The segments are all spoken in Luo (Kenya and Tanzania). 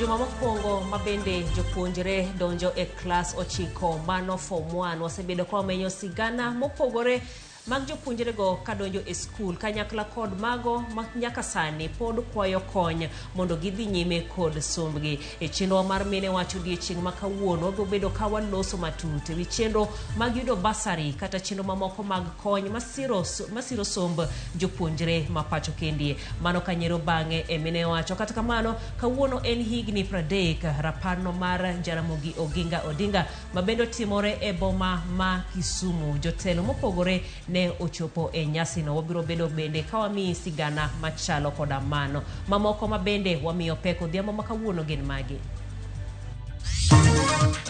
Juma mokwongo mabende jopuonjre donjo e klas 9 mano form 1 wasebedo kwa menyo sigana mopogore mag jopuonjre go kadonjo e skul kanyakla kod mago nyaka sani pod kwayo kony mondo gidhi nyime kod sombgi e chenro mar mine wacho odiechieng' ma kawuono wabiro bedo ka waloso matut wi chenro mag yudo basari kata chenro mamoko mag kony masiro somb jopuonjre ma pacho kendie mano kanyero bang'e e mine wacho kata kamano kawuono en higni 30 raparno mar Jaramogi Oginga Odinga mabendo timore e boma ma Kisumu jotelo mopogore ne ochopo e nyasi no wabiro bedo bende kawami sigana machalo koda mano mamoko mabende wamiyo peko dhiambo makawuono gin magi.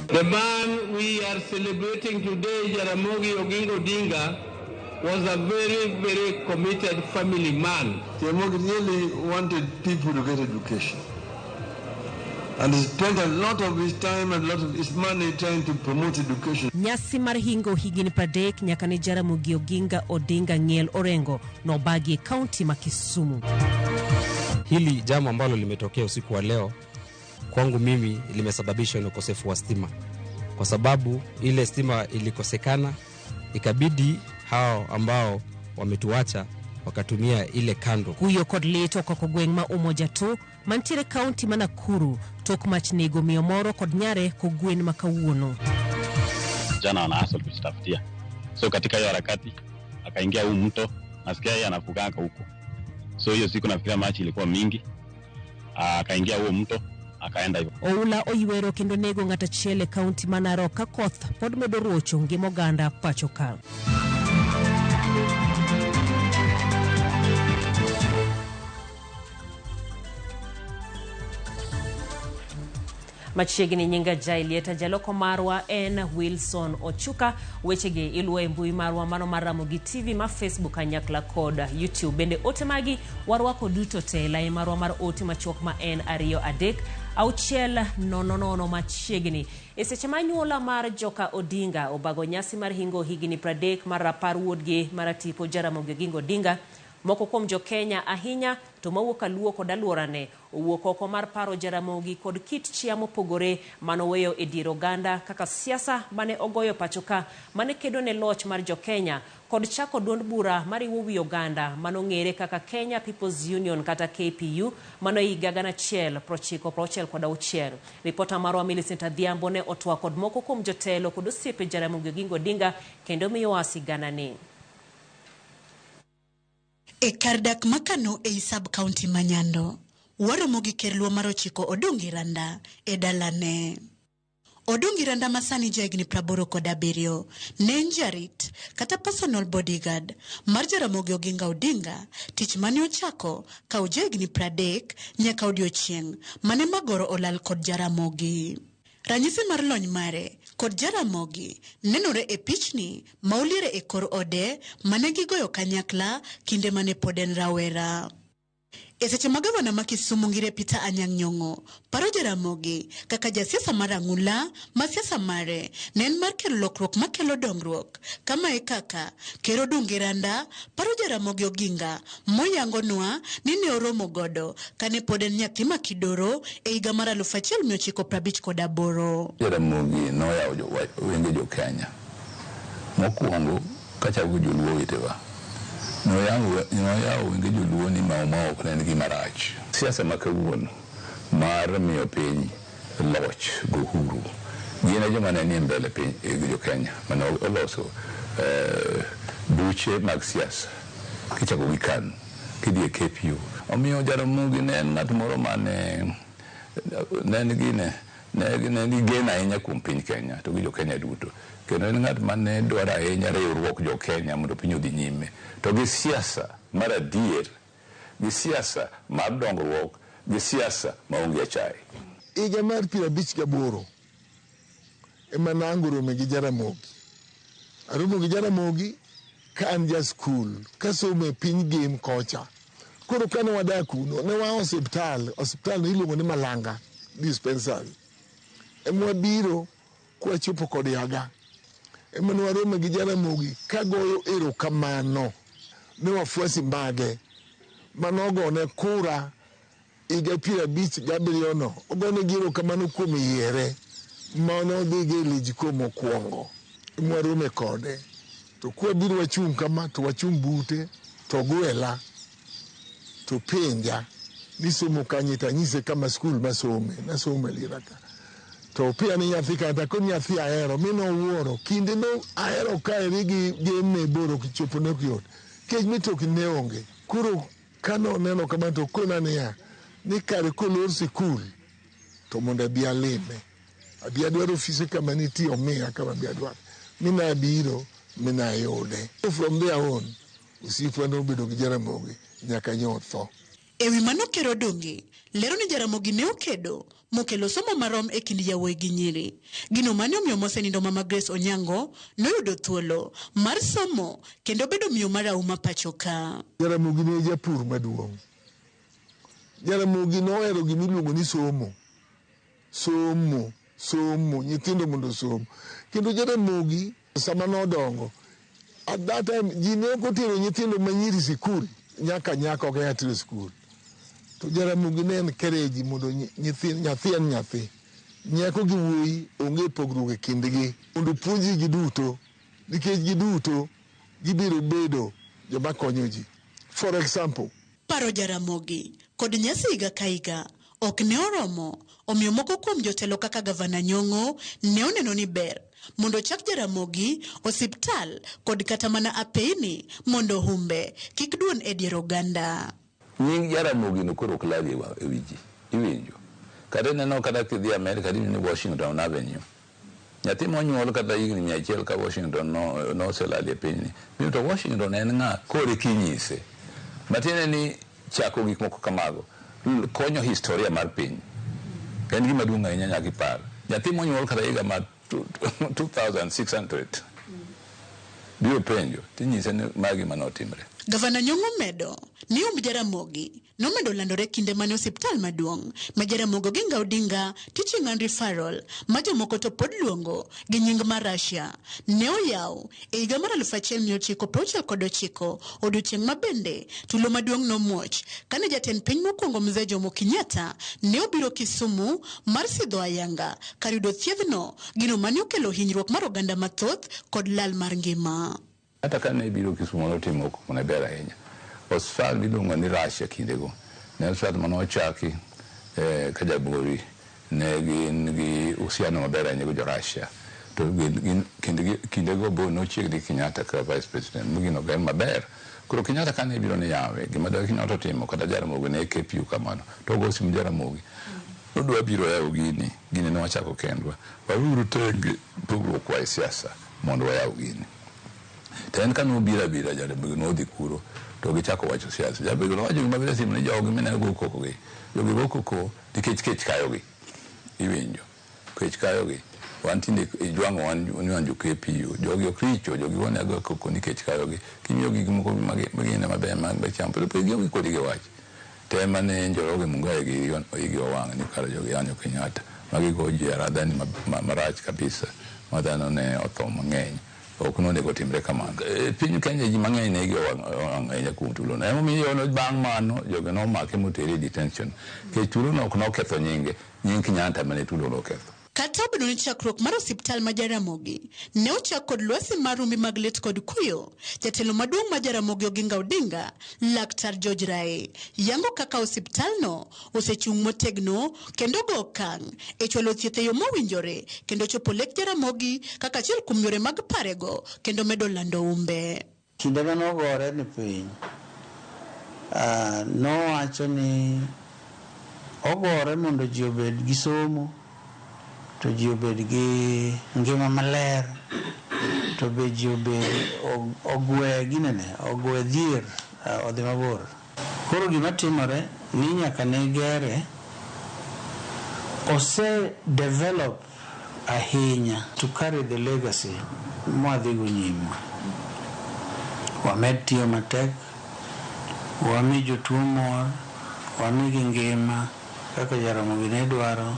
The man we are celebrating today, Ramogi Oginga Odinga, was a very, very committed family man. Ramogi really wanted people to get education. And he spent a lot of his time and a lot of his money trying to promote education. Nyasi mar hingo higini 30 nyaka ni Jaramogi Oginga Odinga Ng'el Orengo no bagi kaunti ma Kisumu. Hili jambo ambalo limetokea usiku wa leo kwangu mimi limesababishwa na ukosefu wa stima. Kwa sababu ile stima ilikosekana ikabidi hao ambao wametuacha wakatumia ile kando. Huyo kod leto kwa kogweng ma umoja tu mantire kaunti ma Nakuru tok mach nego miyo moro kod nyare kogwen makawuono. Jana wana hustle kujitafutia. So katika hiyo harakati akaingia huu mto nasikia yeye anafuganga huko. So hiyo siku nafikiria machi ilikuwa mingi. Akaingia huo mto akaenda hivyo. Oula oywero kendo nego ng'ata chiele kaunti ma Narok ka koth pod medo rocho ngima oganda pacho ka. Machiegni nyinga jailieta jaloko marwa en Wilson Ochuka wechege iluwe mbui marwa mano mar Ramogi TV ma Facebook anyakla kod YouTube bende ote magi warwako duto te lai marwa mar ote machok ma en 2 auchiel nono machiegni eseche manyuola mar joka Odinga obago nyasi mar hingo higini 30 mar rapar wuodgi maratipo Jaramogi Oginga Odinga moko kuom jo Kenya ahinya to mawuok aluo kod aluorane owuok oko mar paro Jaramogi kod kit chia mopogore manoweyo e dier oganda kaka siasa mane ogoyo pachoka mane kedo ne loch mar jo Kenya kod chako duond bura mariwo wi oganda manong'ere kaka Kenya People's Union kata KPU mano higa 1996. Ripota marwa Millicent Adhiambo ne otwa kod moko kuom jotelo kod osiepe Jaramogi Oginga Odinga kendo miyo wasigana ni e kardak makano e sub county Manyando waromo gi ker luo mar 9 Odongi Randa e dalane. Odongi Randa masani jagni 87 ne njarit kata personal bodyguard mar Jaramogi Oginga Odinga tich mane ochako ka ojagni 30 nyaka odiochieng' mane magoro olal kod Jaramogi. Ranyisi mar lony mare kod Jaramogi nenore e pichni maoliere e kor ode mane gigoyo kanyakla kinde mane poden rawera. Eseche magavana ma Kisumu ngire Peter Anyang' Nyong'o paro Jaramogi kaka jasiasa marang'ula ma siasa mare nen mar kelo lokruok makelo dongruok kama e kaka ker Odongi Randa paro Jaramogi Oginga moyangonwa ni ne oromo godo kane poden nyathi makidoro e higa mar 1958. Jaramogi noyawo wenge jo Kenya mokwongo kachago joluo weteva noyawo wenge joluo ni maoma ok ne nigi marach. Siasa makawuono mar miyo piny loch gohuru gin joma ne ni mbele piny jo Kenya mane oloso buche mag siasa kichako gi KANU kidhi e KPU. Omiyo Jaramogi ne en ng'at moro mane ne gena ahinya kuom piny Kenya to gi jo Kenya duto. Kendo en ng'at mane dwaro ahinya riwruok jo Kenya mondo piny odhi nyime to gi siasa mar adier, gi siasa mar dongruok, gi siasa maonge achai. Higa mar 58 ema nang'orome gi Jaramogi. Aromo gi Jaramogi ka an ja skul kasomo e piny game kocha. Koro kane wadak kuno ne wa osiptal no iluongo ni Malanga dispensary. Ema wabiro kwachopo kod yaga. Ema ne waromo gi Jaramogi kagoyo erokamano ne wafuasi mage manogone kura iga pira bich Gabriel no ogone giro kamano kuom yiere mano dhige lijiko mokwongo mwarume kode to kwa biro wachung kama to wachung bute to gwela to penja nisomo kanyita nyise kama skul masome nasome liraka to pia ni nyathi kata ko nyathi ahero mino wuoro kinde no ahero kaeri gi gemme boro kichopo ne kuyot kech mitoki ne onge kuro kano neno kama to kona niya ni kare kolor sikul to mondo abi alime abi adwaro ofise kama nitie omiya kama abi adwaro mina abiro mina yude from there on usipwa no bedo gi Jaramogi nyaka nyotho. Ewi mano Ker Odongi lero ni Jaramogi ne okedo mokelo somo marom e kind yawuoyi gi nyiri. Gino mane omiyo mosenindo Mama Grace Onyango noyudo thuolo mar somo kendo bedo miyo marahuma pacho ka. Jaramogi ne japur maduong'. Jaramogi nohero gimiluongo ni somo nyithindo mondo somo kendo Jaramogi sama nodongo at that time ji ne ok otero nyithindo manyiri sikul nyaka nyako ok atero sikul to Jaramogi ne en kereji mondo nyathi nyako gi wuoyi onge pogruok e kindgi mondo puonji gi duto nikech gi duto gibiro bedo joma konyo ji. For example, paro Jaramogi kod nyasi higa ka higa ok ne oromo omiyo moko kuom jotelo kaka Gavana Nyong'o ne oneno ni ber mondo chak Jaramogi osiptal kod kata mana apeyni mondo humbe kik duon e dier oganda. Nying Jaramogi no koro klagi e wiji iwinjo kata neno kata kidhi America ni Washington Avenue nyathi monyuol kata higni 100 ka Washington no selali e pinyni to Washington en ng'a kore kinyise matine ni chako gik moko kamago konyo historia mar piny en gima duong' ahinya nyaka ipar nyathi monyuol kata higa mar 2600 biro penjo tinyise ni magi manotimre. Gavana Nyong'o medo ni Jaramogi nomedo landore kinde mane osiptal maduong' ma Jaramogi Oginga Odinga Teaching and Referral ma jomoko to pod luongo gi nying mar Russia ne oyaw e higa mar 1969 odiochieng' ma bende tulo maduong' nomuoch kane jatend piny mokwongo Mzee Jomo Kenyatta ne obiro Kisumu mar sidho ayanga kar yudo thiethno gino mane okelo hinyruok mar oganda mathoth kod lal mar ngima. Hata kane biro Kisumu notimo kuna ber ahinya. Osfar miluongo ni Russia kindego. Ne osfar manochaki ka jabori ne gin gi usiano maber ahinya gi jo-Russia. To kindego bo nochiegni Kenyatta ka vice president. Mugino ber maber. Koro Kenyatta kane biro ne yawe gima da Kenyatta timo kata Jaramogi ne kepiu kamano. To go sim Jaramogi. Nodwa biro yawo gini nowachako kendwa. Waruru tenge pogruok wa siasa mondo wayaw gini. Ten kanu bira Jaramogi no dhi kuro to gichako wacho siasa. Jaramogi no wacho gima biro timo ni jogi mene go koko gi. Jogi go koko nikech kayogi. Iwinjo. Kech kayogi. Wantinde ijwango wanjo KPU. Jogi okricho, jogi wane go koko nikech kayogi. Kimiyo gik moko magine maber mag champo. To jogi kodi gi wach. Tema ne Njoroge Mungai gi owang' ni kar jogi anyo Kenyatta. Magi go ji aradhani marach kabisa. Madhano ne otho mang'eny. Ok nonego timre kamano. Piny Kenya ji mang'eny ne gi owang' ahinya kuom tulono. Emomiyo bang' mano jogi nomake motere detention. Kech tulono ok noketho nying Kenyatta mane tulono oketho. Kata obedo ni chakruok mar osiptal ma Jaramogi ne ochak kod lwasi mar rumbi mag lit kod kuyo, jatelo maduong' ma Jaramogi Oginga Odinga Laktar George Rae yango kaka osiptalno osechung' motegno kendo go okang' e chwalo thieth e yo mowinjore kendo chopo lek Jaramogi kaka achiel kuom yore mag parego kendo medo lando umbe. Kinde mane ogore ni piny nowacho ni ogore mondo ji obed gi somo to ji obed gi ngima maler to be ji obed ogwe dhier odhi mabor. Koro gima timore ni nyaka ne gere ose develop ahinya to carry the legacy mwadhigo nyime. Wamed tiyo matek, wami jotuo mor, wami gi ngima kaka Jaramogi ne dwaro.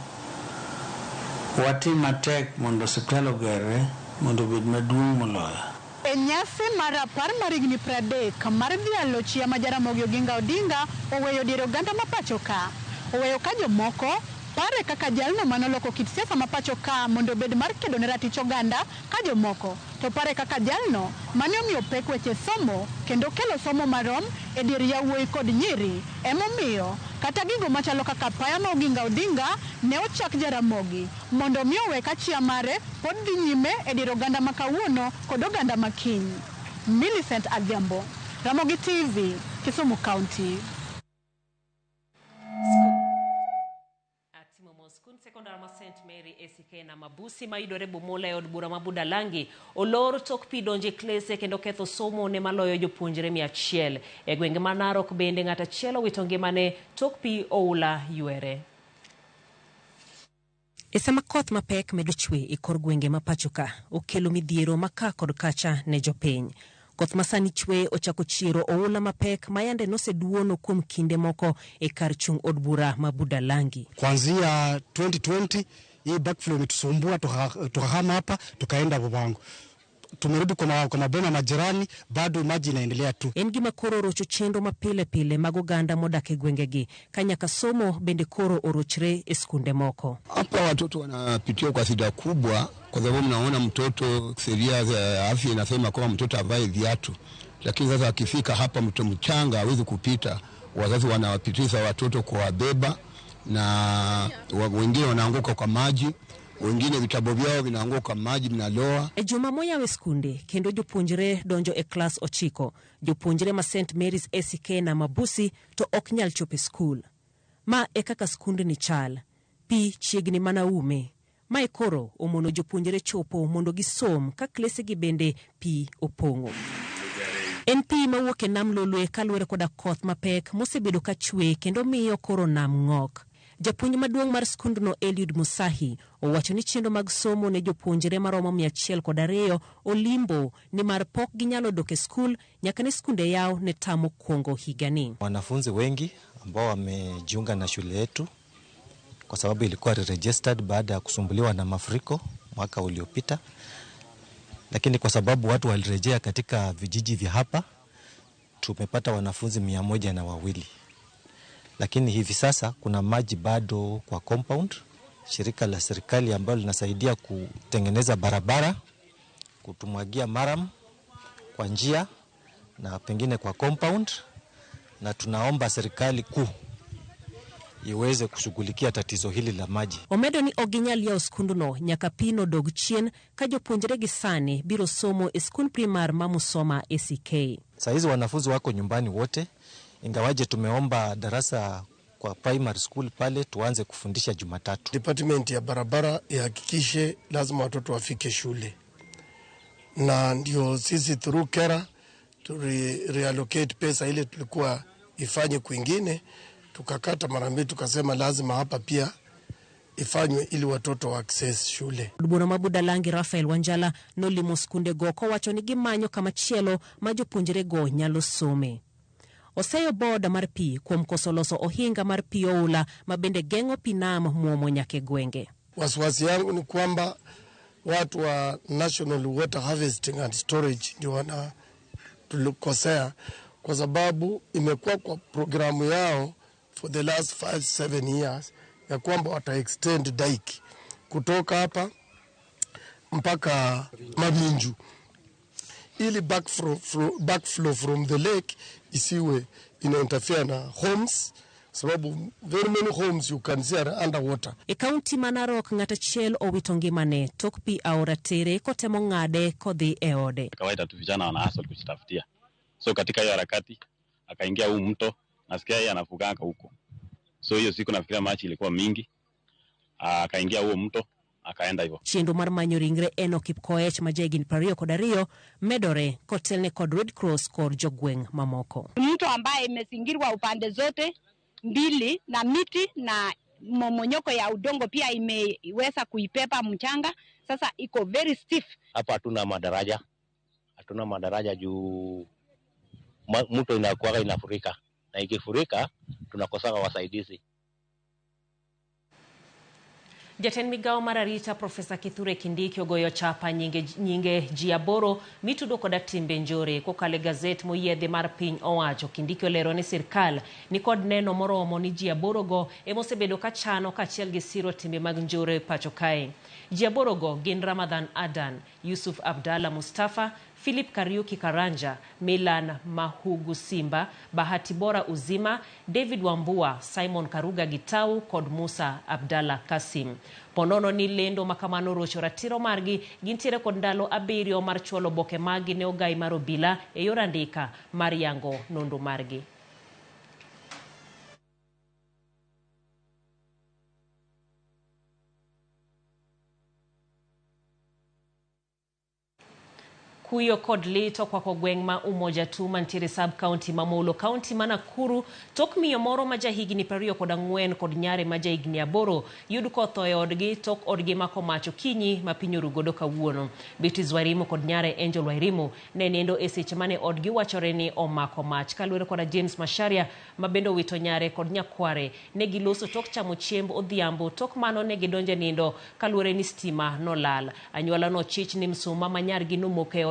Watim matek mondo osiptal ogerre mondo obed maduong' moloyo. E nyasi mar 10 mar higni 30 mar dhialo chia ma Jaramogi Oginga Odinga oweyo dier oganda ma pacho ka, oweyo ka jomoko pare kaka jalno manoloko kit siasa mapacho ka mondo bed mar kedo ne ratich oganda ka jomoko to pare kaka jalno mane omiyo pek weche somo kendo kelo somo marom e dier yawuoyi kod nyiri emomiyo kata gigo machalo kaka paya ma Oginga Odinga ne ochak Jaramogi mondo omi owe ka chia mare pod dhi nyime e dier oganda ma kawuono kod oganda ma kiny. Millicent Adhiambo, Ramogi TV, Kisumu County. Skul sekondar ma St Mary ACK na Mabusi ma yudore Bumula e od bura ma Budalangi olor tok pi donje klese kendo ketho somo ne maloyo jopuonjre 100 e gwenge ma Narok bende ng'ata achiel owito ngimane tok pi oula ywere. E sama koth mapek medo chwe e kor gwenge ma pachoka okelo midhiero maka kod kacha ne jopiny. Koth masani chwe ochako chiro oula mapek mayande noseduono kuom kinde moko e kar chung od bura ma Budalangi. Kuanzia 2020 hii backflow imetusumbua tukahama hapa tukaenda Bubango. Tumerudi kwa maboma majirani bado maji inaendelea tu. En gima koro orocho chendo mapile pile mag oganda modak e gwengegi kanyaka somo bende koro orochre e skunde moko. Hapa watoto wanapitia kwa shida kubwa kwa sababu mnaona mtoto, sheria za afya inasema kwamba mtoto avae viatu, lakini sasa akifika hapa mtoto mchanga hawezi kupita. Wazazi wanawapitisha watoto kwa wabeba na wengine wanaanguka kwa maji, wengine vitabu vyao vinaanguka maji mnaloa. E juma moya we skunde kendo jopuonjre donjo e klas 9. Jopuonjre ma St Mary's ACK na Mabusi to ok nyal chope skul. Ma e kaka skunde ni chal. Pi chiegni mana ume. Ma e koro omono jopuonjre chopo mondo gisom ka klese gi bende pi opong'o. En pi mawuok e nam Lolwe kaluwore koda koth mapek mosebedo ka chwe kendo miyo koro nam ng'ok. Japuonj maduong' mar skundno Eliud Musahi owacho ni chendo mag somo ne jopuonjre maromo 102 olimbo ni mar pok ginyalo dok e skul nyaka ne skunde yao ne tamo kuongo higani. Wanafunzi wengi ambao wamejiunga na shule yetu kwa sababu ilikuwa registered baada ya kusumbuliwa na mafuriko mwaka uliopita, lakini kwa sababu watu walirejea katika vijiji vya hapa tumepata wanafunzi 102. Lakini hivi sasa kuna maji bado kwa compound. Shirika la serikali ambalo linasaidia kutengeneza barabara, kutumwagia maram kwa njia na pengine kwa compound, na tunaomba serikali kuu iweze kushughulikia tatizo hili la maji. Omedo ni oginyal ya skunduno nyaka pino dog chien ka jopuonjre gi sani biro somo e skund primar ma Musoma ACK. Saizi wanafunzi wako nyumbani wote, ingawaje tumeomba darasa kwa primary school pale tuanze kufundisha Jumatatu. Department ya barabara ihakikishe lazima watoto wafike shule. Na ndio sisi through kera to reallocate pesa ile tulikuwa ifanye kwingine, tukakata mara mbili tukasema lazima hapa pia ifanywe ili watoto wa access shule. Bura ma Budalangi Rafael Wanjala nolimo skunde go ko wacho ni gimanyo kama chielo ma jopuonjre go nyalo some. Oseyo boda mar pi kuom koso loso ohinga mar pi oula mabende geng'o pi nam muomo nyake gwenge. Wasiwasi yangu ni kwamba watu wa National Water Harvesting and Storage ndio wana tulikosea kwa sababu imekuwa kwa programu yao for the last 5-7 years ya kwamba wata extend dike kutoka hapa mpaka Mabinju ili backflow from the lake isiwe interfere na homes, sababu very many homes you can see are underwater. E kaunti ma Narok ng'ata achiel owito ngimane tok pi aora tere kotemo ng'ade kodhi e ode. Kawaida tu vijana wana hustle kujitafutia. So katika hiyo harakati akaingia huu mto, nasikia yeye anafuganga huko. So hiyo siku nafikiria machi ilikuwa mingi. Akaingia huo mto akaenda hivyo. Chendo mar manyo ringre Enoch Kipkoech ma jegin 22 medore kotelne kod Red Cross kod jogweng mamoko. Mto ambaye imezingirwa upande zote mbili na miti na momonyoko ya udongo pia imeweza kuipepa mchanga, sasa iko very stiff. Hapa hatuna madaraja juu mto inakuwa inafurika, na ikifurika tunakosana wasaidizi. Jatend migao mar arita Profesa Kithure Kindiki ogoyo chapa nyinge ji aboro mitudo koda timbe njore kokale gazet moyiedhi mar piny owacho. Kindiki olero ni sirkal ni kod neno moromo ni ji aboro go emosebedo kachano kachiel gi siro timbe mag njore pacho kae. Ji aboro go gin Ramadhan Adan, Yusuf Abdalla Mustafa, Philip Kariuki Karanja, Milan Mahugu Simba, Bahati Bora Uzima, David Wambua, Simon Karuga Gitau kod Musa Abdalla Kasim. Ponono ni lendo makamano rocho ratiro margi gintiere kod ndalo 7 mar chwalo boke magi ne ogai mar obila e yor andika mar yango nondo margi. Kuyo kod lito kwa gweng' ma Umoja tu mantiere sub-county mamolo county ma Nakuru tok miyo moro ma jahigni 24 kod nyare ma jahigni 8 yud kotho e odgi tok odgi mako mach okinyi ma piny orugodo kawuono. Beatrice Wairimu kod nyare Angel Wairimu ne nindo e seche mane odgi wachore ni omako mach. Kaluwore koda James Masharia ma bende wito nyare kod nyakware ne giloso tok chamo chiemb odhiambo tok mano ne gidonje nindo kaluwore ni stima nolal. Anyuola no chich ni msuma ma nyargi nomoke e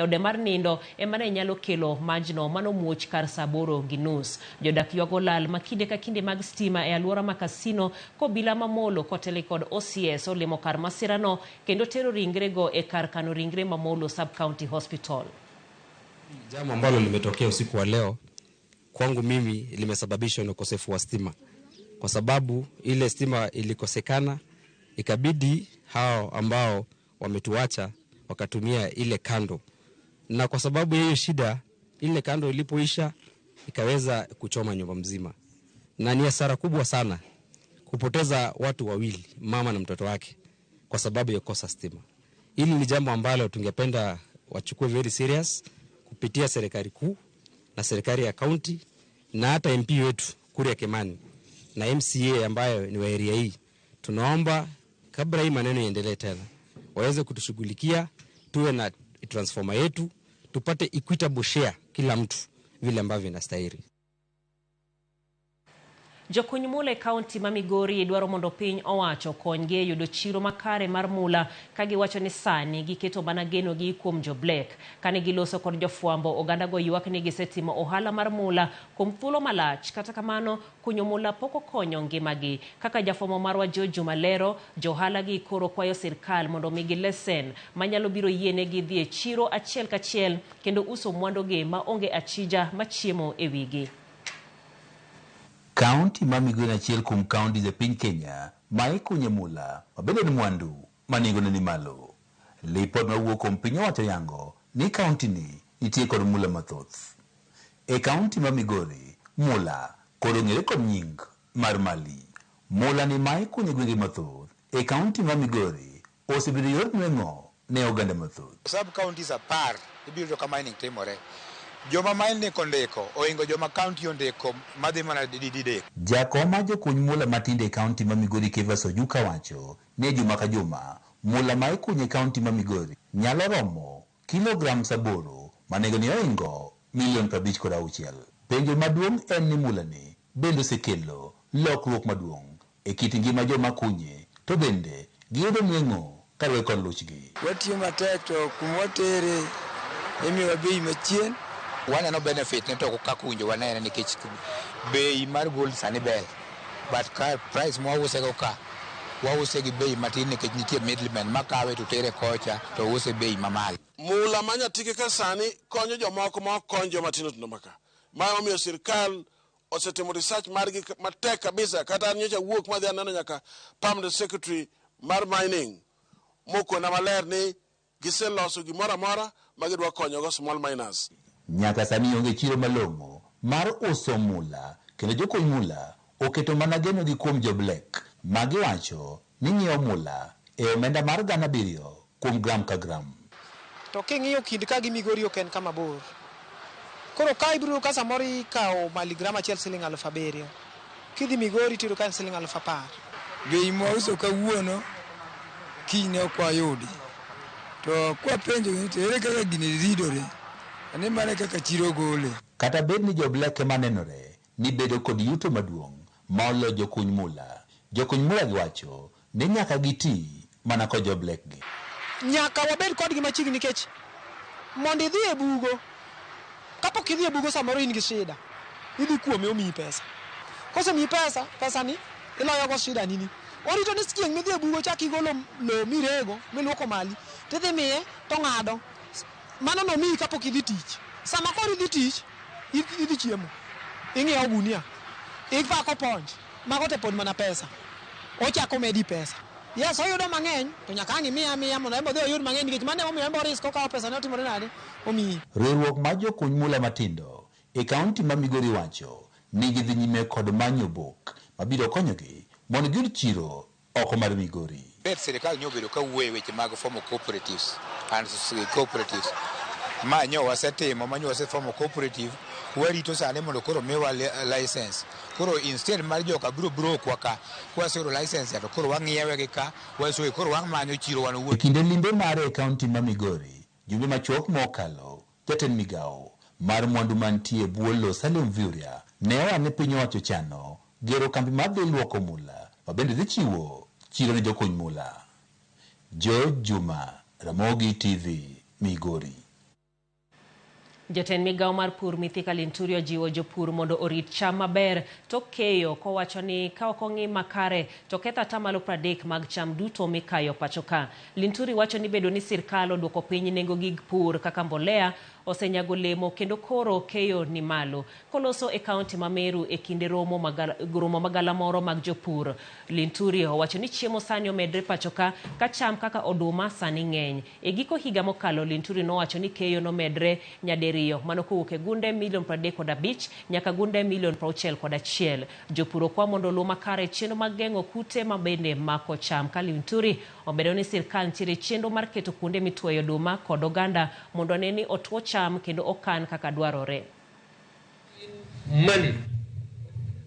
ode mar nindo emane nyalo kelo majno mano muoch kar saa 8:30. Jodak ywago lal makinde ka kinde mag stima e alwora ma kasino kobila mamolo kotele kod OCS olimo kar masirano kendo tero ringre go e kar kano ringre mamolo sub-county hospital. Jambo ambalo limetokea usiku wa leo kwangu mimi limesababishwa na ukosefu wa stima, kwa sababu ile stima ilikosekana ikabidi hao ambao wametuacha wakatumia ile kando, na kwa sababu ya hiyo shida ile kando ilipoisha ikaweza kuchoma nyumba mzima, na ni hasara kubwa sana kupoteza watu wawili, mama na mtoto wake, kwa sababu ya kosa stima. Hili ni jambo ambalo tungependa wachukue very serious kupitia serikali kuu na serikali ya county na hata MP wetu Kuria Kimani na MCA ambayo ni wa area hii. Tunaomba kabla hii maneno iendelee tena waweze kutushughulikia, tuwe na transformer yetu, tupate equitable share kila mtu vile ambavyo inastahili. Jokuny mula e kaunti ma Migori dwaro mondo piny owacho konygi yudo chiro makare mar mula kagi wacho ni sani giketo mana geno gi kuom jo black. Kane giloso kod jofwambo oganda go ywak ni gisetimo ohala mar mula kuom thuolo malach, kata kamano kunyo mula poko konyo ngimagi. Kaka jafwambo marwa Juma Lero, johala gi koro kwayo sirkal mondo migi lesen manyalo biro yienegi dhi e chiro achiel kachiel kendo uso mwandogi ma onge achija machiemo e wigi. Kaunti ma Migori achiel kuom kaunti e piny Kenya ma ikunye mula mabedo ni mwandu manengone ni malo. Lipot mawuok kuom piny owacho yango ni kaunti ni nitie kod mula mathoth. E kaunti ma Migori mula kod ong'ere kod nying mar mali. Mula ni ma ikunye gwenge mathoth e kaunti ma Migori osebedo yor nweng'o ne oganda mathoth. Sub counties 10 ibiro ka mining timore. Joma mining kondeko oingo joma county ondeko madhi mana didide. Jakoma jokuny mula matinde e kaunti ma Migori Kevas Ojuka wacho ne juma ka juma mula ma ikunye kaunti ma Migori nyalo romo kilogram 8 manego ni oingo milion 56. Penjo maduong' en ni mula ni bende osekelo lokruok maduong' e kit ngima joma kunye, to bende giyudo nweng'o kaluwore kod luchgi. Watiyo matek to kumotere imiwa bei machien. Waneno benefit ne to kakunjo wanene nikech bei mar gold sani ber, but ka price mo use go ka wause gi bei matin nikech nitie middleman makawe to tere kocha to use bei mamalo. Mula manya tike ka sani konyo jomoko ma konyo joma tindo tindo maka. Ma omiyo sirkal osetimo research margi matek kabisa, kata nyocha wuok madhi aneno nyaka permanent secretary mar mining moko na maler ni giseloso gimoro amora magidwa konyogo small miners. Nyaka sani onge chiro malong'o mar uso mula, kendo jokuny mula oketo mana geno gi kuom jo black magiwacho ni nyiewo mula e omenda mar 700 kuom gram ka gram. To king'iyo kind ka gi Migori ok en kama bor. Koro ka ibiro ka samoro ikawo miligram achiel Sh7,000, kidhi Migori tiro ka Sh10,000. Bei ma uso kawuono kine ok wayudi. To kwa penjo ni ere kaka gini ridore. Ane mane kaka chiro gole. Kata bed ni jo black manenore ni bedo kod yuto maduong' ma olo jokuny mula. Jokuny mula giwacho ni nyaka giti mana ko joblek gi. Nyaka wabed kodgi machiegni nikech mondo idhi e bugo, kapok idhi e bugo samoro in gi shida, idhi kuome omiyi pesa. Kosemiyi pesa, pesani iloyo go shida nini. Orito ni chieng' midhi e bugo chak igolo lo mirego, miluoko mali, tidhi miye to ng'ado. Mano nomiyi kapok idhi tich. Sama koro idhi tich, idhi chiemo. Ing'iewo gunia, ipako ponj, mago te pod mana pesa. Ochako medi pesa. Yes, oyudo mang'eny, to nyaka ang' imiya mondo embo dhi oyud mang'eny nikech mane omiyo embo risk okawo pesa ne otimore nade? Omiyi. Riwruok mar jokuny mula matindo e kaunti ma Migori wacho ni gidhi nyime kod manyo obok mabiro konyogi mondo giyud chiro oko mar Migori. Bet sirikal nyobedo ka wuoyo weche mag formo cooperatives and cooperatives. Manyo wasetimo, manyo waseformo cooperative, warito sane mondo koro miwa license. Koro instead mar joka bro kwaka, wasoro license ya to koro wang'iewe gi ka, wasoe koro wang'manyo chiro wan wuoyo. Kinde limbe mare e kaunti ma Migori, jumbe machuok mokalo, jatend migao mar mwandu mantie bwo lo Salim Vuria ne owane piny owacho chano gero kambi mar dhi luoko mula ma bende dhi chiwo chiro ne jokuny mula. George Juma, Ramogi TV, Migori. Jatend migao mar pur Mithika Linturi jiwo jopur mondo orit cham maber to keyo kowacho ni ka ok ong'i makare to ketho atamalo 30 mag cham duto mikayo pachoka. Linturi wacho ni bedo ni sirkal oduoko piny nengo gig pur kaka mbolea osenyago lemo kendo koro keyo ni malo. Koloso e kaunti ma Meru e kinde romo magala moro mag jopur, Linturi owacho ni chiemo sani omedre pachoka ka cham kaka oduma sani ng'eny. E giko higa mokalo, Linturi nowacho ni keyo nomedre nyaderiyo mano kowuok e gunde milion 35 nyaka gunde milion 61. Jopur okwa mondo luw makare chenro mag geng'o kute ma bende mako cham. Ka Linturi obedo ni sirkal nitiere chenro mar keto kuonde mitweyo oduma kod oganda mondo ne ni otwo cham kendo okan kaka dwarore. Money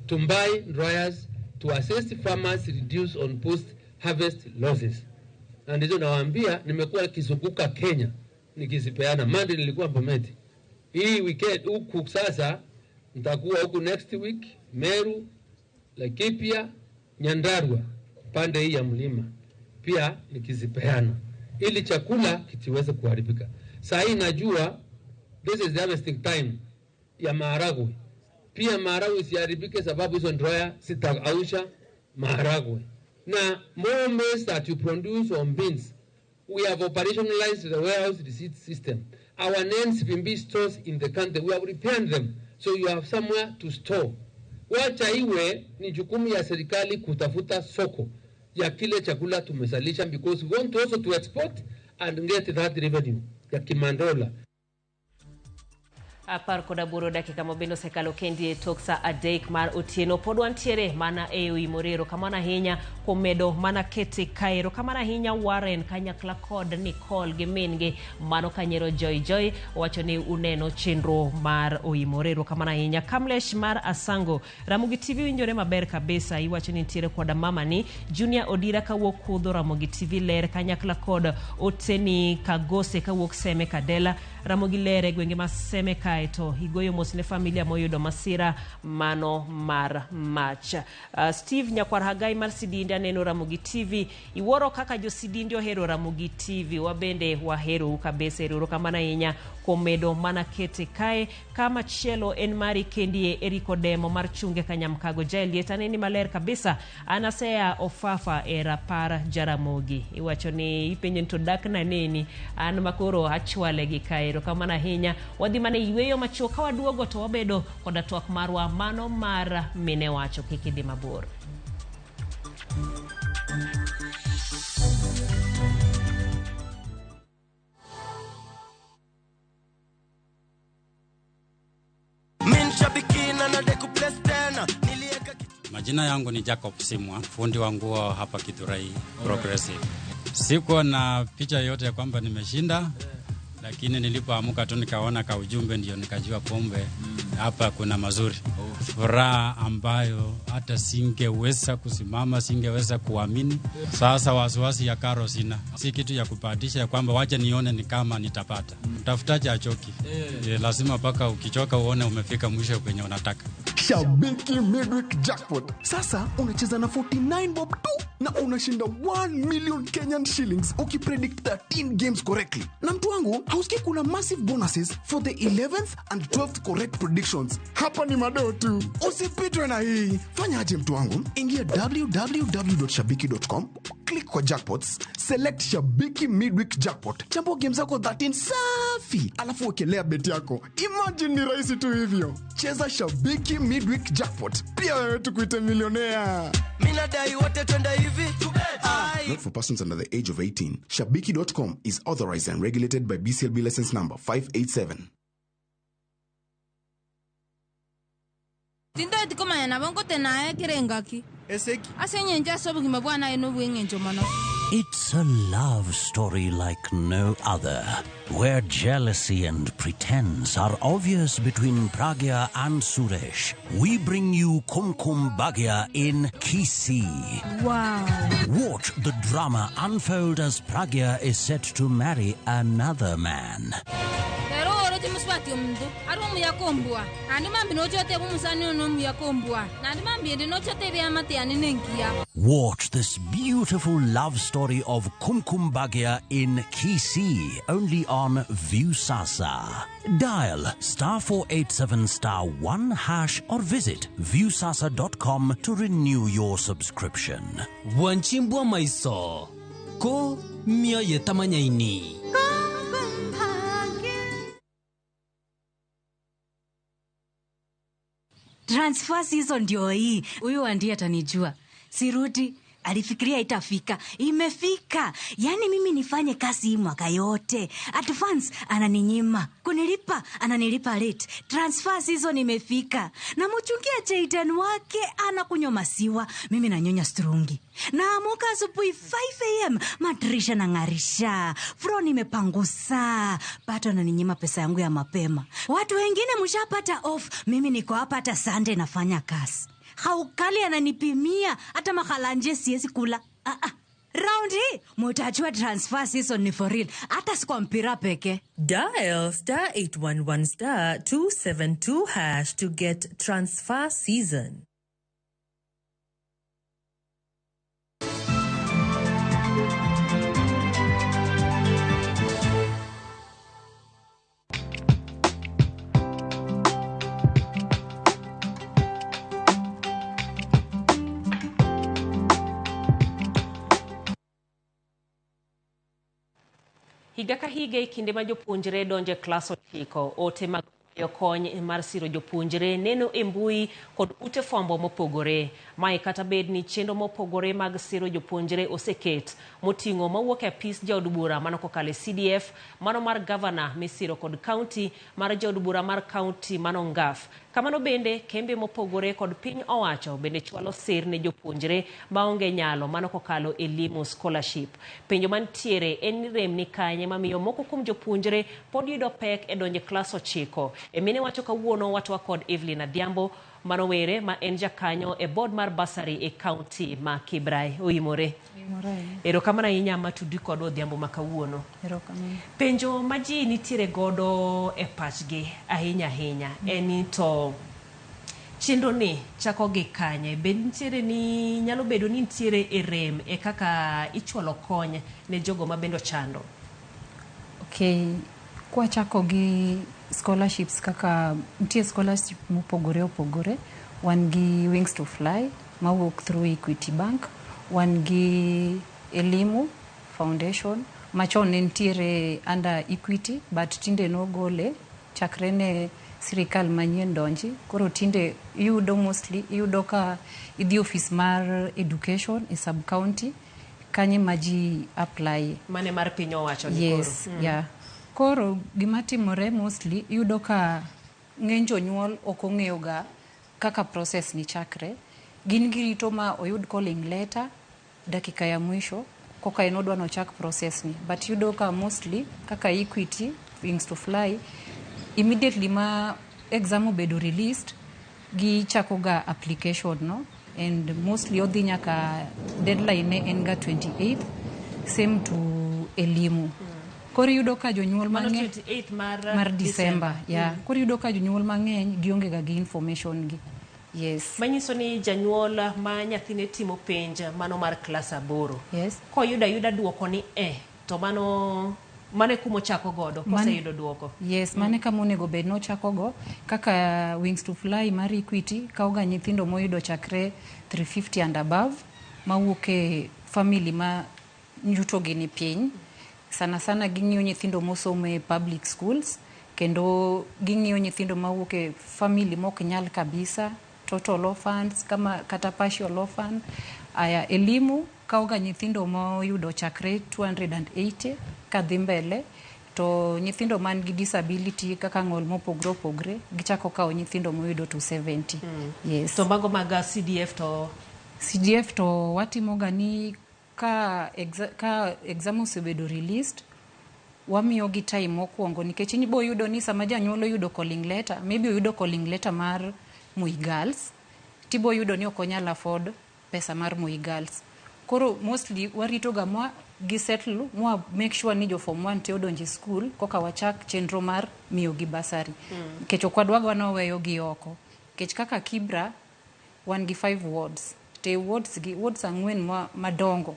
to buy dryers to assist farmers reduce on post-harvest losses. Na ndizo nawaambia nimekuwa kizunguka Kenya nikizipeana. Monday nilikuwa Bomet. Hii weekend huku sasa nitakuwa huku next week Meru, Laikipia, Nyandarua pande hii ya mlima. Pia nikizipeana ili chakula kisiweze kuharibika. Saa hii najua this is the harvesting time ya maharagwe. Pia maharagwe isiharibike sababu hizo dryer sitaausha maharagwe. Na more maize that you produce on beans, we have operationalized the warehouse receipt system. Our NCPMB stores in the country, we have repaired them so you have somewhere to store. Wacha iwe ni jukumu ya serikali kutafuta soko ya kile chakula tumesalisha because we want also to export and get that revenue ya kimandola. Apar koda buro dakika mobendo sekalo kendi toksa adek mar otieno podwan tiere mana e OIMORE kamana hinya komedo mana kete kairo kamana hinya Warren kanyakla kod Nicole gi mingi mano kanyero joy wacho ni uneno chenro mar OIMORE kamana hinya Kamlesh mar Asango Ramogi TV winjore maber kabisa iwacho ni tiere koda mama ni Junior Odira kawuok kudho Ramogi TV ler kanyakla kod Oteni Kagose kawuok Seme Kadela Ramogi lere gwenge maseme kaeto higoyo mosne familia moyudo masira mano mar mach. Steve Nyakwar Hagai mar Sidindi aneno Ramogi TV iworo kaka jo Sidindi ohero Ramogi TV wabende wahero kabisa eruro kamana inya komedo mana kete kae kama chielo en mari kendie Eriko Demo mar chunge Kanyamkago Jailiet aneni maler kabisa anasea ofafa era para Jaramogi iwacho ni ipenjen to dak na neni an makoro achwale gi kae kamana hinya wadhi mane yweyo machoka waduogo to wabedo koda twak marwa mano mar mine wacho kikidhi mabor. Majina yangu ni Jacob Simwa, fundi wa nguo hapa Kithurai Progressive. Sikuwa na picha yote ya kwamba nimeshinda, lakini nilipoamka tu nikaona ka ujumbe ndio nikajua pombe hapa kuna mazuri. Furaha ambayo hata singeweza kusimama, singeweza kuamini. Sasa wasiwasi ya karo sina. Si kitu ya kupatisha kwamba wacha nione ni kama nitapata. Mtafutaje achoki. Lazima paka ukichoka uone umefika mwisho kwenye unataka. Shabiki Midweek Jackpot. Sasa unacheza na 49 bob tu. na unashinda 1 million Kenyan shillings ukipredict 13 games correctly. Na mtu wangu, hausikii kuna massive bonuses for the 11th and 12th correct predictions. Hapa ni madoo tu. Usipitwe na hii. Fanya aje mtu wangu? Ingia www.shabiki.com, click kwa jackpots, select Shabiki midweek jackpot. Chambua games zako 13 safi. Alafu wekelea bet yako. Imagine ni rahisi tu hivyo. Cheza Shabiki midweek jackpot. Pia wewe tukuite millionaire. Mina dai wote twenda hivi. Not for persons under the age of 18. Shabiki.com is authorized and regulated by BCLB license number 587. Tinda tikoma na bango tena kirengaki. Eseki. Asenyenja sobu kimabwana eno bwengenjo mano. It's a love story like no other, where jealousy and pretense are obvious between Pragya and Suresh. We bring you Kumkum Bhagya in Kisii. Wow. Watch the drama unfold as Pragya is set to marry another man. Muswati mndu arumu yakombwa ani mambi nochote bumusani no yakombwa nani mambi ndi nochote bya mate ani nenkia. Watch this beautiful love story of Kumkum Bhagya in Kisii only on Viusasa. Dial *487*1# or visit viusasa.com to renew your subscription. Wanchimbwa maiso ko mia yetamanyaini. Transfer season ndio hii. Huyu Andi atanijua. Sirudi, alifikiria itafika. Imefika. Yaani mimi nifanye kazi hii mwaka yote. Advance ananinyima. Kunilipa ananilipa late. Transfer season imefika. Na mchungia Jayden wake anakunywa maziwa. Mimi nanyonya strungi. Naamuka asubuhi 5 AM madirisha nang'arisha. Floor nimepangusa. Pato ananinyima pesa yangu ya mapema. Watu wengine mshapata off. Mimi niko hapa hata Sunday nafanya kazi. Haukali ananipimia hata makalanje siwezi kula. Round hii mutajua transfer season ni for real. Hata sikwa mpira peke. Dial *811*272# to get transfer season. Higa ka higa kinde ma jopuonjre donje klas 9 ote mag kony mar siro jopuonjre neno e mbui kod ute fombo mopogore. Mae kata bed ni chenro mopogore mag siro jopuonjre oseket moting'o mawuok e apis jaod bura mano kokale CDF, mano mar gavana misiro kod county, mar jaod bura mar county mano ngaf. Kamano bende kembe mopogore kod piny owacho bende chwalo sir ne jopuonjre maonge nyalo mano kokalo elimu scholarship. Penjo mantiere en rem ni kanye mamiyo moko kuom jopuonjre pod yudo pek e donje klas 9. Emine wacho kawuono watwa kod Evelyn Adhiambo manowere ma en jakanyo e board mar basari e county ma Kibrai. Oimore. Ero kamana inyama tudi kod Odhiambo makawuono. Ero kamana. Penjo maji nitiere godo e pachgi ahinya eni to chenro ni chako gi kanye bed nitiere ni nyalo bedo ni nitiere e rem e kaka ichwalo kony ne jogo mabendo chando. Okay, kwa chako gi scholarships kaka ntie scholarship mopogore opogore. Wan gi Wings to Fly mawuok through Equity Bank, wan gi Elimu Foundation machon ntiere under Equity but tinde no gole chakre ne sirikal manyien donji. Koro tinde yudo mostly yudo ka idhi office mar education e sub county kanye maji apply mane mar piny owacho ni yes, koro. Yeah. Koro gimatimore mostly yudo ka ng'eny jonyuol ok ong'eyo ga kaka process ni chakre. Gin girito ma oyud calling letter dakika ya mwisho koka inodwa no chak process ni, but yudo ka mostly kaka Equity, Wings to Fly immediately ma exam obedo released gi chako ga application no, and mostly odhi nyaka deadline ne en ga 28th same to Elimu. Koro yudo ka jonyuol mang'eny 28 mar December. Yeah. Koro yudo ka jonyuol mang'eny gionge ga gi information gi. Yes. Manyiso ni janyuol ma nyathine timo penj mano mar klas 8. Yes. Koyuda duoko ni to mane kumo chako godo koseyudo duoko. Yes, mane kama onego bed no chako go kaka Wings to Fly mar Equity kauga nyithindo moyudo chakre 350 and above mawuok e family ma yuto gi ni piny. Sana ging'iyo nyithindo mosomo e public schools kendo ging'iyo nyithindo mawuok e family mok nyal kabisa, total orphans kata partial orphan. Aya elimu kauga nyithindo moyudo chakre 280 kadhi mbele, to nyithindo man gi disability kaka ng'ol mopogre opogre gichako kao nyithindo moyudo 270. Yes. To mago mag CDF to watimo gani ka exam osebedo released, wamiyo gi time mokwongo nikech ibo yudo ni sama janyuol oyudo calling letter, maybe oyudo calling letter mar Moi Girls, tibo yudo ni ok onyal afford pesa mar Moi Girls. Koro mostly warito ga mwa gi settle mwa make sure ni jo form 1 te odonje school koka wachak chenro mar miyo gi basari. Kech okwadwaga no weyo gi oko. Kech kaka Kibra wan gi 5 wards. Te wards 4 madongo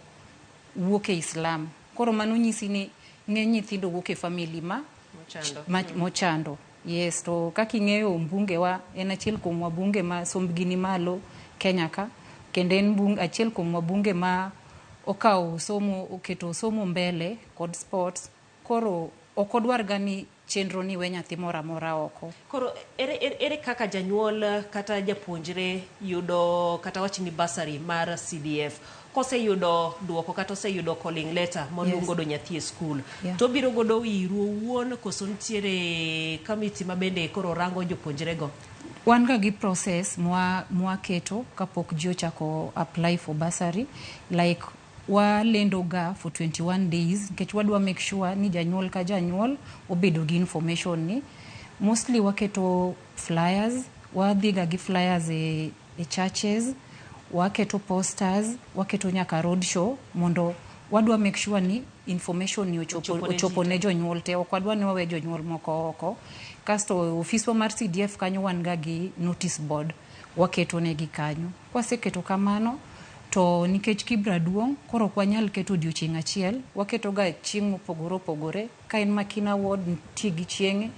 wuok e Islam. Koro mano nyisi ni ng'eny nyithindo wuok e family mochando. Yes, to kaka ing'eyo mbunge wa en achiel kuom wabunge ma sombgi ni malo Kenya ka, kendo en achiel kuom wabunge ma oketo somo mbele kod sports. Koro okodwar gani chenro ni we nyathi mora oko. Koro ere kaka janyuol kata japuonjre yudo kata wachni basari mar CDF koseyudo duoko kata oseyudo calling letter moluongo do nyathi e school, to biro godo wiru owuon koso ntiere committee ma bende koro rango jopuonjre go? Wan ga gi process mwa keto kapok ji ochako apply for bursary, like walendo ga for 21 days nikech wadwa make sure ni janyuol ka janyuol obedo gi information ni. Mostly waketo flyers, wadhiga gi flyers e churches, waketo posters, waketo nyaka road show mondo wadwa make sure ni information ni ochopo ne jonyuol te. Ok wadwa ni wawe jonyuol moko oko. Kasto ofiswa mar CDF kanyo wan ga gi notice board, waketo negi kanyo. Kwaseketo kamano to nikech Kibra duong' koro kwanyal keto odiochieng' achiel, waketo ga chieng' mopogore opogore. Ka en Makina ward nitie gi chieng',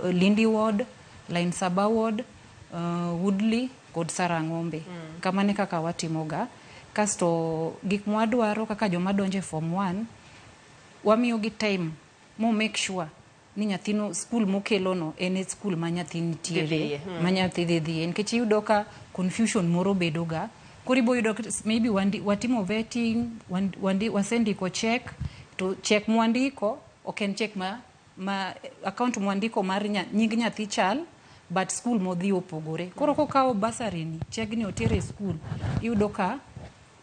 Lindi ward, Line Saba ward, Woodley kod Sarang'ombe. Kamane kaka watimo ga. Kasto gik mwadwaro kaka joma donje form 1 wamiyo gi time mo make sure ni nyathino school mokelo no en school ma nyathi nitiere, ma nyathi dhie. Nikech yudo ka confusion moro bedo ga. Koribo yudo maybe watimo vetting, wasendiko check, to check mwandiko oken check ma account mwandiko mar nying nyathi chal but school modhi opogore. Koro kokao basari ni check ni otere school, yudo ka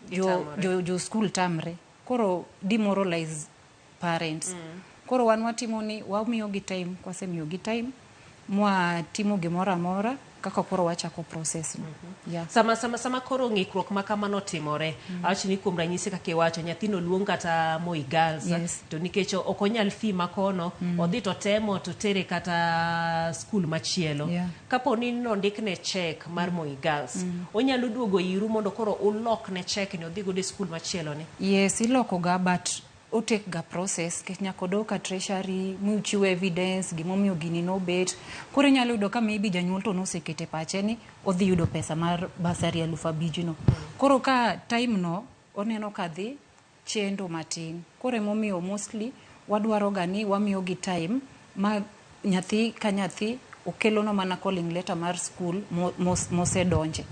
jo school tamre. Koro demoralize parents. Koro wan watimo ni wamiyo gi time, kwasemiyo gi time mwa timo gimoro amora kaka koro wachako process no. Sama koro ng'ikruok ma kamano timore, awachni kuom ranyisi kaka iwacho nyathino luong kata Moi Girls, to nikech ok onyal fee makono, odhi to temo to tere kata school machielo. Kapo ni nondikne check mar Moi Girls, onyalo duogo iru mondo koro ulok ne check ni odhi godo e school machielo ni? Yes, iloko ga but take ga process ke nyako do ka treasury muchiwo evidence gimomiyo gini no bet. Koro nyalo yudo ka maybe janyuol to nosekete pache ni odhi yudo pesa mar basari 5,000 no. Koro ka time no oneno kadhi chendo matin. Koro emomiyo mostly wadwaro gani wamiyo gi time ma nyathi ka nyathi okelo no mana calling letter mar school mosedonje.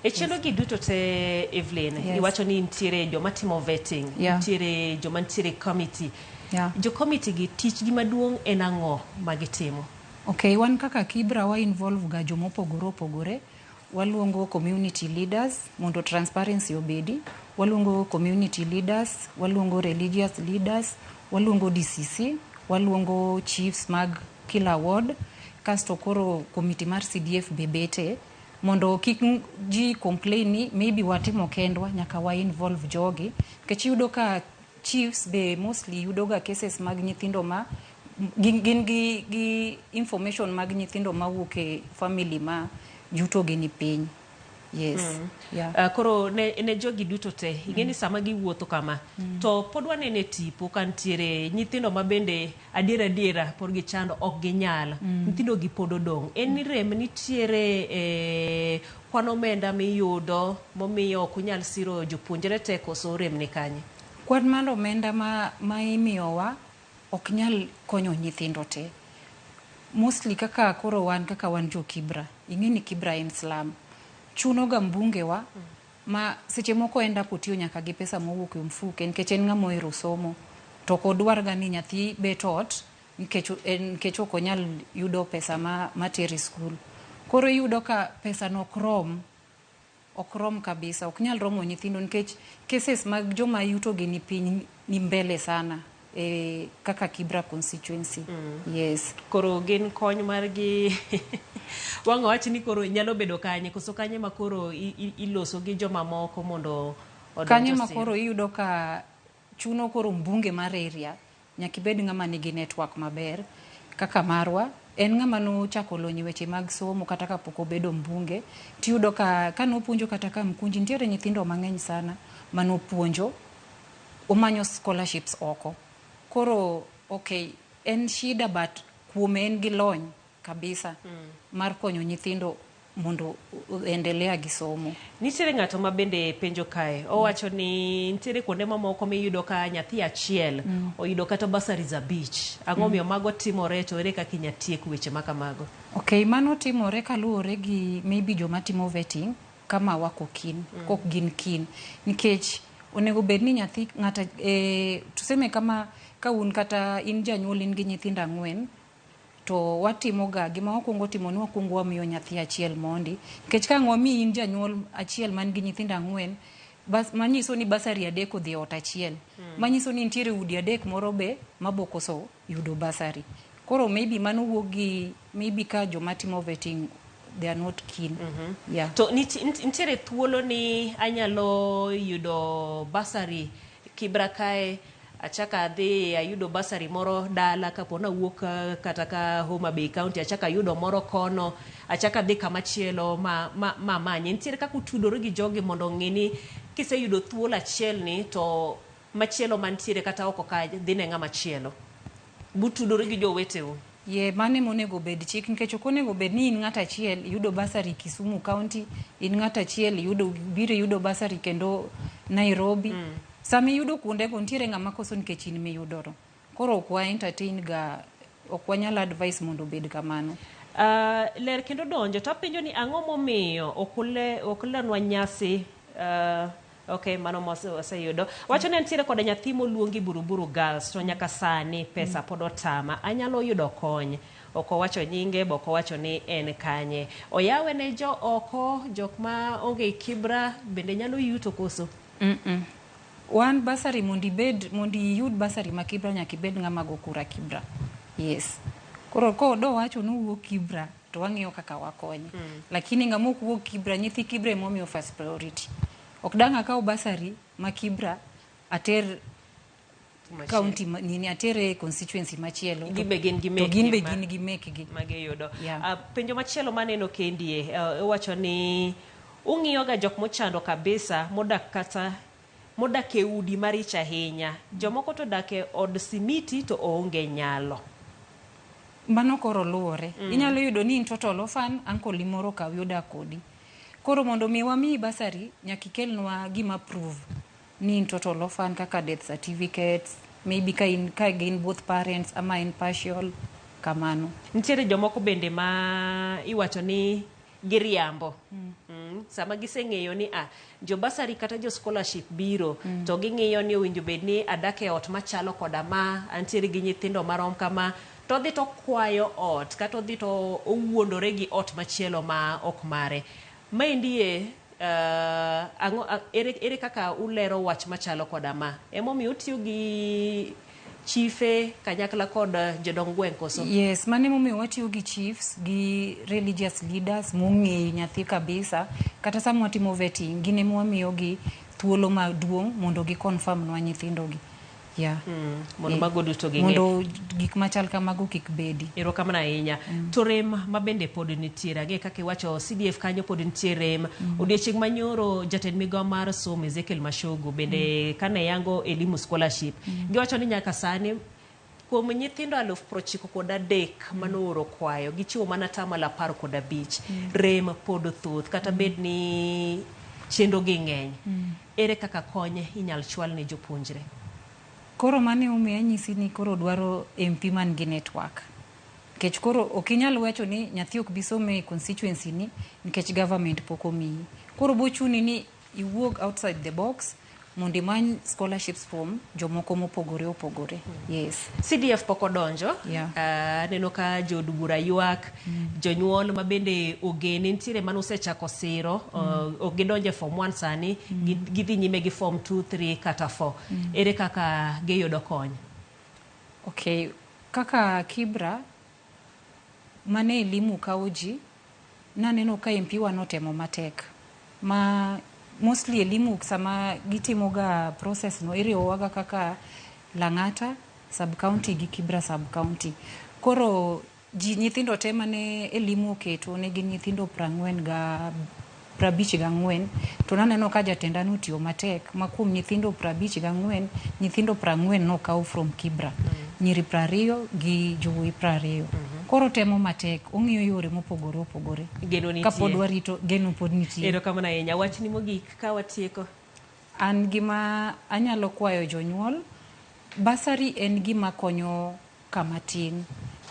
E chendo gi duto te Evelyn, iwacho ni ntiere joma timo vetting, ntiere joma ntiere committee. Jo committee gi tich gi maduong' en ang'o magitimo? Okay, wan kaka Kibra wa involve ga joma opogore. Waluongo community leaders mondo transparency obedi. Waluongo community leaders, waluongo religious leaders, waluongo DCC, waluongo chiefs mag kila ward. Kasto koro committee mar CDF bebete mondo kik ji complain ni maybe watimo kendwa, nyaka wa involve jogi. Kech yudo ka chiefs be mostly yudo ga cases mag nyithindo ma gin gi information mag nyithindo ma wuok e family ma yuto gi ni piny. Yes. Yeah. Koro ne jogi duto te ingeni sama giwuotho kama to pod wanene tipo kantiere nyithindo mabende adiera pod gichando ok ginyal nyithindo gi pod odong' en ni rem nitiere kwan omenda miyudo momiyo ok unyal siro jopuonjre te koso rem ni kanye? Kwan mar omenda ma imiyowa ok nyal konyo nyithindo te. Mostly kaka koro wan jo Kibra, ingeni Kibra en slum. Chuno ga mbunge wa ma seche moko enda potiyo nyaka gi pesa mowuok e mfuke nikech en ng'ama ohero somo to kodwar ga ni nyathi bet ot nikech ok onyal yudo pesa ma teri skul. Koro yudo ka pesa no ok rom kabisa, ok nyal romo nyithindo nikech cases mag joma yuto gi ni piny ni mbele sana kaka Kibra constituency. Yes. Koro gin kony margi wang'a wach ni koro nyalo bedo kanye koso kanye ma koro iloso gi joma moko mondo kanye ma koro iyudo ka chuno koro mbunge mar area nyaka ibed ng'ama nigi network maber kaka marwa en ng'ama no chako lonyi weche mag somo kata ka pok obedo mbunge tiyudo ka nopuonjo kata ka mkunji nitiere nyithindo mang'eny sana manopuonjo omanyo scholarships oko. Koro okay en shida but kuome en gi lony kabisa mar konyo nyithindo mondo endelea gi somo. Nitiere ng'ato ma bende penjo kae owacho ni nitiere kuonde mamoko miyudo ka nyathi achiel oyudo kata bursaries abich ang'o miyo mago timore to ere kaka inya tiek weche ma kamago? Okay, mano timore kaluwore gi maybe joma timo vetting kama wako kin kok gin kin nikech onego bed ni nyathi ng'ata tuseme kama ka un kata in janyuol in gi nyithindo 4 to watimo ga gima wakwongo timo ni wakwongo wamiyo nyathi achiel mondi nikech ka ng'wami in janyuol achiel man gi nyithindo 4 bas manyiso ni basari 3 odhi ot achiel manyiso ni nitiere udi 3 moro be mabokoso yudo basari. Koro maybe mano wuok gi maybe ka joma timo vetting they are not keen. Yeah. To nitiere thuolo ni anyalo yudo basari Kibra kae achaka adhi ayudo basari moro dala kapo na wuok kata ka Homa Bay County achaka ayudo moro kono achaka adhi kamachielo manye nitiere kaka utudore gi jogi mondo ng'ini kiseyudo thuolo achiel ni to machielo mantiere kata oko ka dhi ne ng'ama chielo butudore gi joweteu? Mane monego bed chik nikech ok onego bed ni in ng'ata achiel yudo basari Kisumu County, in ng'ata achiel yudo basari kendo Nairobi. Sami yudo kuonde go nitiere ng'ama koso nikech in miyudoro. Koro ok wa entertain ga, ok wanyal advice mondo bed kamano. Ler kendo donjo to apenjo ni ang'o momiyo ok lenwa nyasi okay, mano waseyudo. Wacho ni nitiere koda nyathi moluongi Buruburu Girls to nyaka sani pesa pod otama. Anyalo yudo kony. Ok owacho nyinge, ok owacho ni en kanye. Oyawe ne jo oko, jok ma onge Kibra bende nyalo yuto koso? One basari mondi yud basari ma Kibra nyaka ibed ng'ama go kura Kibra. Yes. Koro ko do wacho no wuok Kibra to wang'iyo kaka wakonye. Lakini ng'ama ok wuok Kibra nyithi Kibra emomiyo first priority. Ok dang' akaw basari ma Kibra ater county nini atere constituency machielo to gin gi mekgi magiyudo. Penjo machielo maneno kendie wacho ni ung'iyo ga jok mochando kabisa modak e udi maricha ahinya, jomoko to dak e od simiti to onge nyalo. Mano koro luwore. Inyalo yudo ni in total orphan uncle moro ka yuda kodi. Koro mondo mi wami basari nyaka ikelnwa gima prove ni in total orphan kaka death certificates, maybe ka gin both parents ama in partial kamano. Nitiere jomoko bende ma iwacho ni giriambo. Sama giseng'eyo ni jo basari kata jo scholarship biro to ging'iyo ni owinjo bed ni adak e ot machalo koda ma antiere gi nyithindo marom kama to dhi to kwayo ot kata dhi to owuondore gi ot machielo ma ok mare. Maendi ere kaka ulero wach machalo koda ma emomiyo utiyo gi chiefe kanyakla kod jodong gweng' koso? Yes, mane momiyo watiyo gi chiefs gi religious leaders mong'eyo nyathi kabisa kata sama watimo vetting gine mwamiyo gi thuolo maduong' mondo gi confirm nwa nyithindo gi. Yeah. Mondo mago duto ging'e. Mondo gik machal kamago kik bedi. Erokamano ahinya. To rem mabende pod nitiere. Ang'e kaka iwacho CDF kanyo pod nitiere rem. Odiochieng' manyoro jatend migao mar somo Ezekiel Mashogo bende kane yango elimu scholarship. Giwacho ni nyaka sani kuom nyithindo 93,000 manooro kwayo gichiwo mana 15%. Rem pod thoth kata bed ni chenro gi ng'eny. Ere kaka konye inyal chwal ne jopuonjre? Koro mane umiya nyisi ni koro dwaro MP man gi network. Nikech koro ok inyal wacho ni nyathi ok bisome constituency ni nikech government pok omiyi. Koro bochuni ni iwuog outside the box mondo imany scholarships from jomoko mopogore opogore. Yes. CDF pok odonjo. Neno ka jood bura ywak, jonyuol mabende ogene nitiere mane osechako siro, ok gidonje form 1 sani, gidhi nyime gi form 2, 3 kata 4. Ere kaka giyudo kony? Okay, kaka Kibra mane elimu kauji naneno ka MP wanotemo matek. Mostly elimu sama gitimoga process no iriwowaga kaka Lang'ata sub-county gi Kibra sub-county. Koro nyithindo te mane elimu oketo ne gin nyithindo 54 to naneno ka jatenda notiyo matek ma kuom nyithindo 54 nyithindo 40 nokaw from Kibra, nyiri 20 gi jowuoyi 20. Koro temo matek, ong'iyo yore mopogore opogore. Geno nitie. Kapod warito, geno pod nitie. Erokamano ahinya. Wachni mogik ka watieko. An gima anyalo kwayo jonyuol, basari en gima konyo kamatin.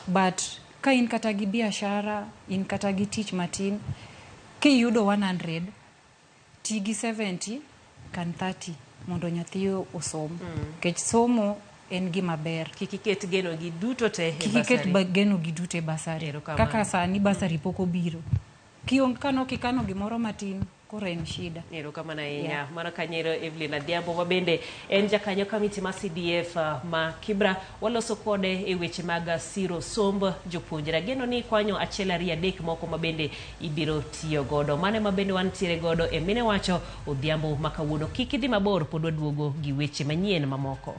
But ka in kata gi biashara, in kata gi tich matin, kiyudo 100, ti gi 70 kan 30 mondo nyathi osom. Kech somo en gima ber. Kikiket geno gi duto te e basari. Kikiket geno gi duto e basari. Kaka sani basari pok obiro. Kikano gimoro matin, koro en shida. Erokamano ahinya. Mano kanyero Evelyn Adhiambo mabende en jakanyo kamiti ma CDF ma Kibra. Waloso kode e weche mag siro somb jopuonjre. Geno ni kwanyo 1, 2, 3 moko mabende ibiro tiyo godo. Mane mabende wantiere godo e mine wacho Odhiambo makawuono. Kik idhi mabor, pod waduogo gi weche manyien mamoko.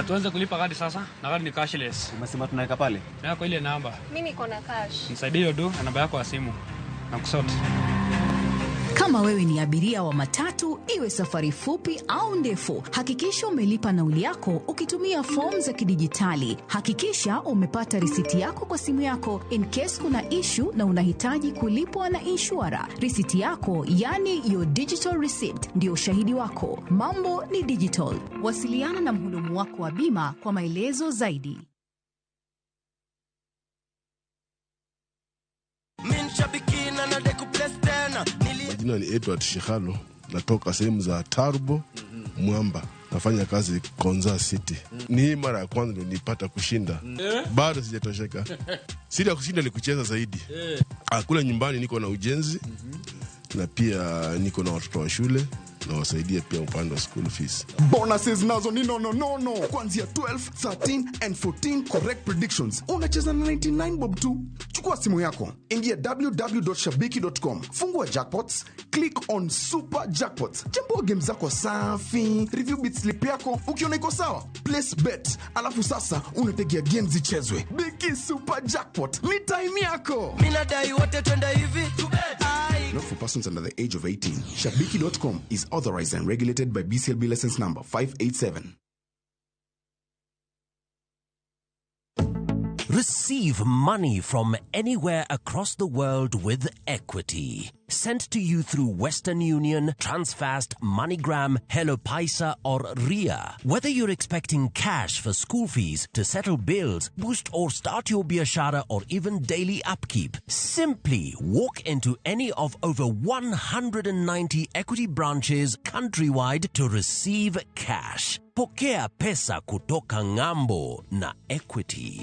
Tuanze kulipa kadi sasa, na kadi ni cashless. Umesema tunaweka pale? Na kwa ile namba. Mimi niko na cash. Nisaidie hiyo do na namba yako ya simu. Na kusoti. Kama wewe ni abiria wa matatu, iwe safari fupi au ndefu, hakikisha umelipa nauli yako ukitumia fomu za kidijitali. Hakikisha umepata risiti yako kwa simu yako in case kuna issue na unahitaji kulipwa na insurer. Risiti yako, yani your digital receipt, ndio ushahidi wako. Mambo ni digital. Wasiliana na mhudumu wako wa bima kwa maelezo zaidi. Jina ni Edward Shihalo, natoka sehemu za Tarbo, Mwamba. Nafanya kazi Konza City. Ni hii mara ya kwanza ndio nipata kushinda. Bado sijatosheka. Siri ya kushinda ni kucheza zaidi. Kule nyumbani niko na ujenzi na pia niko na watoto wa shule na wasaidia pia upande wa school fees. Bonuses nazo ni no. Kuanzia 12, 13 and 14 correct predictions. Unacheza na 99 bob tu. Chukua simu yako, ingia www.shabiki.com, fungua jackpots, click on super jackpots. Chambua game zako safi, review bit slip yako, ukiona iko sawa, place bet. Alafu sasa unategea game zichezwe. Biki super jackpot, ni time yako. Mina dai wote twenda hivi. Not for persons under the age of 18. Shabiki.com is authorized and regulated by BCLB license number 587. Receive money from anywhere across the world with equity. Sent to you through Western Union, Transfast, MoneyGram, Hello Paisa, or Ria. Whether you're expecting cash for school fees, to settle bills, boost or start your biashara, or even daily upkeep, simply walk into any of over 190 equity branches countrywide to receive cash. Pokea pesa kutoka ng'ambo na equity.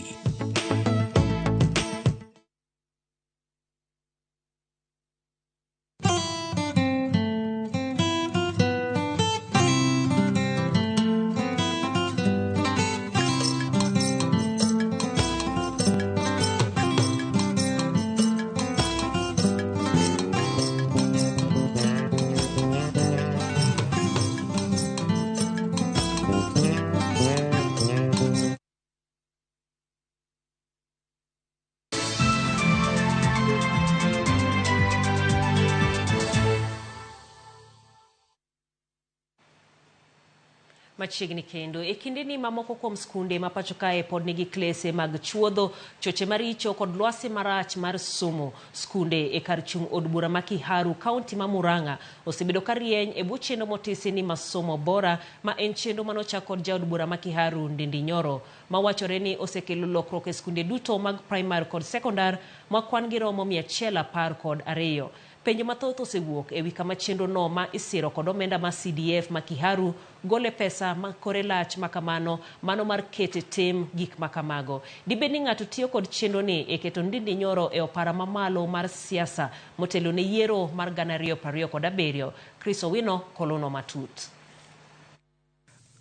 machiegni kendo. E kindeni mamoko kuom skunde ma pacho kae pod nigi klese mag chuodho, choche maricho kod lwasi marach mar somo. Skunde e kar chung' od bura ma Kiharu, kaunti ma Murang'a, osebedo ka rieny e bwo chenro motisi ni masomo bora, ma en chenro manochak kod jaod bura ma Kiharu Ndindi Nyoro, mawachore ni osekelo lokruok e skunde duto mag primary kod sekondar ma kwan gi romo 112. Penjo mathoth osewuok e wi kama chenro no ma isiro kod omenda ma CDF ma Kiharu gole pesa ma kore lach makamano, mano mar kete tim gik makamago. Dibed ni ng'ato tiyo kod chenro ni e keto Ndindi Nyoro e opara mamalo mar siasa motelo ne yiero mar 2027. Chris Owino kolono matut.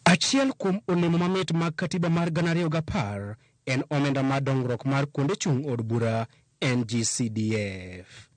Achiel kuom olemo mamit mag katiba mar 2010 en omenda mar dongruok mar kuonde chung' od bura NGCDF.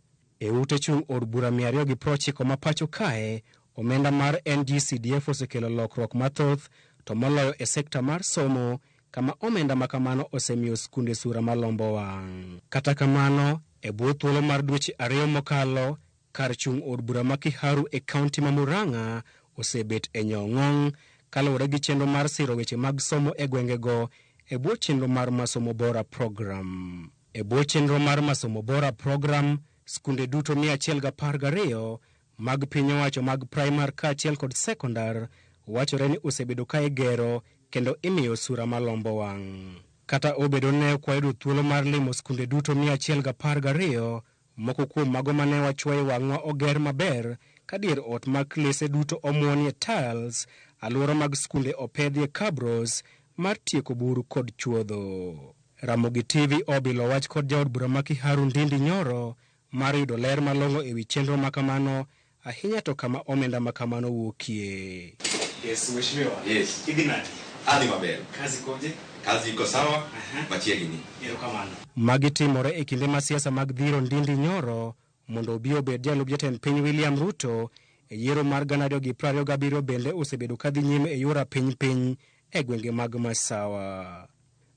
E ute chung' od bura 290 ma pacho kae, omenda mar NGCDF osekelo lokruok mathoth, to moloyo e sekta mar somo, kama omenda makamano osemiyo skunde sura malombo wang'. Kata kamano, e bwo thuolo mar dweche 2 mokalo, kar chung' od bura ma Kiharu e kaunti ma Murang'a osebet e nyong'ong' kaluwore gi chenro mar siro weche mag somo e gwengego e bwo chenro mar masomo bora program. E bwo chenro mar masomo bora program, skunde duto 112 mag piny owacho mag primar kaachiel kod sekondar wachore ni osebedo ka igero kendo imiyo sura malombo wang'. Kata obedo ne kwayudo thuolo mar limo skunde duto 112, moko kuom mago mane wachwayo wang'wa oger maber, ka dier ot mag klese duto omuonie tiles, alwora mag skunde opedhie kabros mar tieko buru kod chuodho. Ramogi TV obilo wach kod jaod bura ma Kiharu Ndindi Nyoro mar yudo ler malong'o e wi chenro makamano, ahinya to kama omenda makamano wuokie. Yes, mheshimiwa. Yes. Hivi nani? Hadi maber. Kazi koje? Kazi iko sawa? Machiegni. Erokamano. Magi timore e kinde ma siasa mag dhiro Ndindi Nyoro mondo obi obed jalup jatend piny William Ruto e yiero mar 2027 bende osebedo ka dhi nyime e yora piny e gwenge mag Masawa.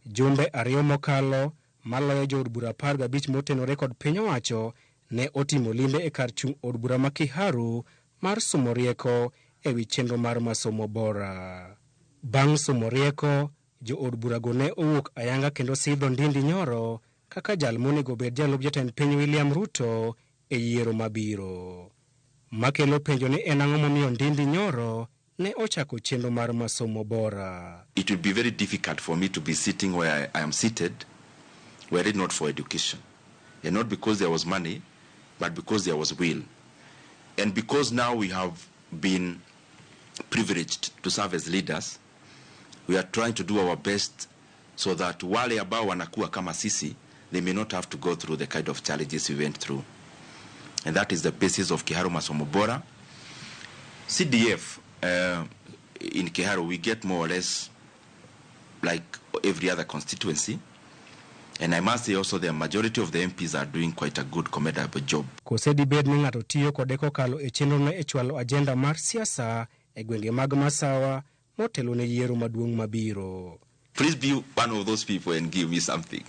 Jumbe 2 mokalo, maloyo jood bura 15 motenore kod piny owacho ne otimo limbe e kar chung' od bura ma Kiharu mar somo rieko e wi chenro mar masomo bora. Bang' somo rieko, jood burago ne owuok ayanga kendo sidho Ndindi Nyoro kaka jal monego bed jalup jatend piny William Ruto e yiero mabiro. Makelo penjo ni en ang'o momiyo Ndindi Nyoro ne ochako chenro mar masomo bora. It would be very difficult for me to be sitting where I am seated were it not for education. And not because there was money, but because there was will. And because now we have been privileged to serve as leaders, we are trying to do our best so that wale ambao wanakuwa kama sisi, they may not have to go through the kind of challenges we went through. And that is the basis of Kiharu Masomo Bora. CDF, in Kiharu, we get more or less like every other constituency. And I must say also the majority of the MPs are doing quite a good, commendable job. Kosedi bed ni ng'ato tiyo kode kokalo e chenro no e chwalo agenda mar siasa e gwenge mag Masawa motelo ne yiero maduong' mabiro. Please be one of those people and give me something.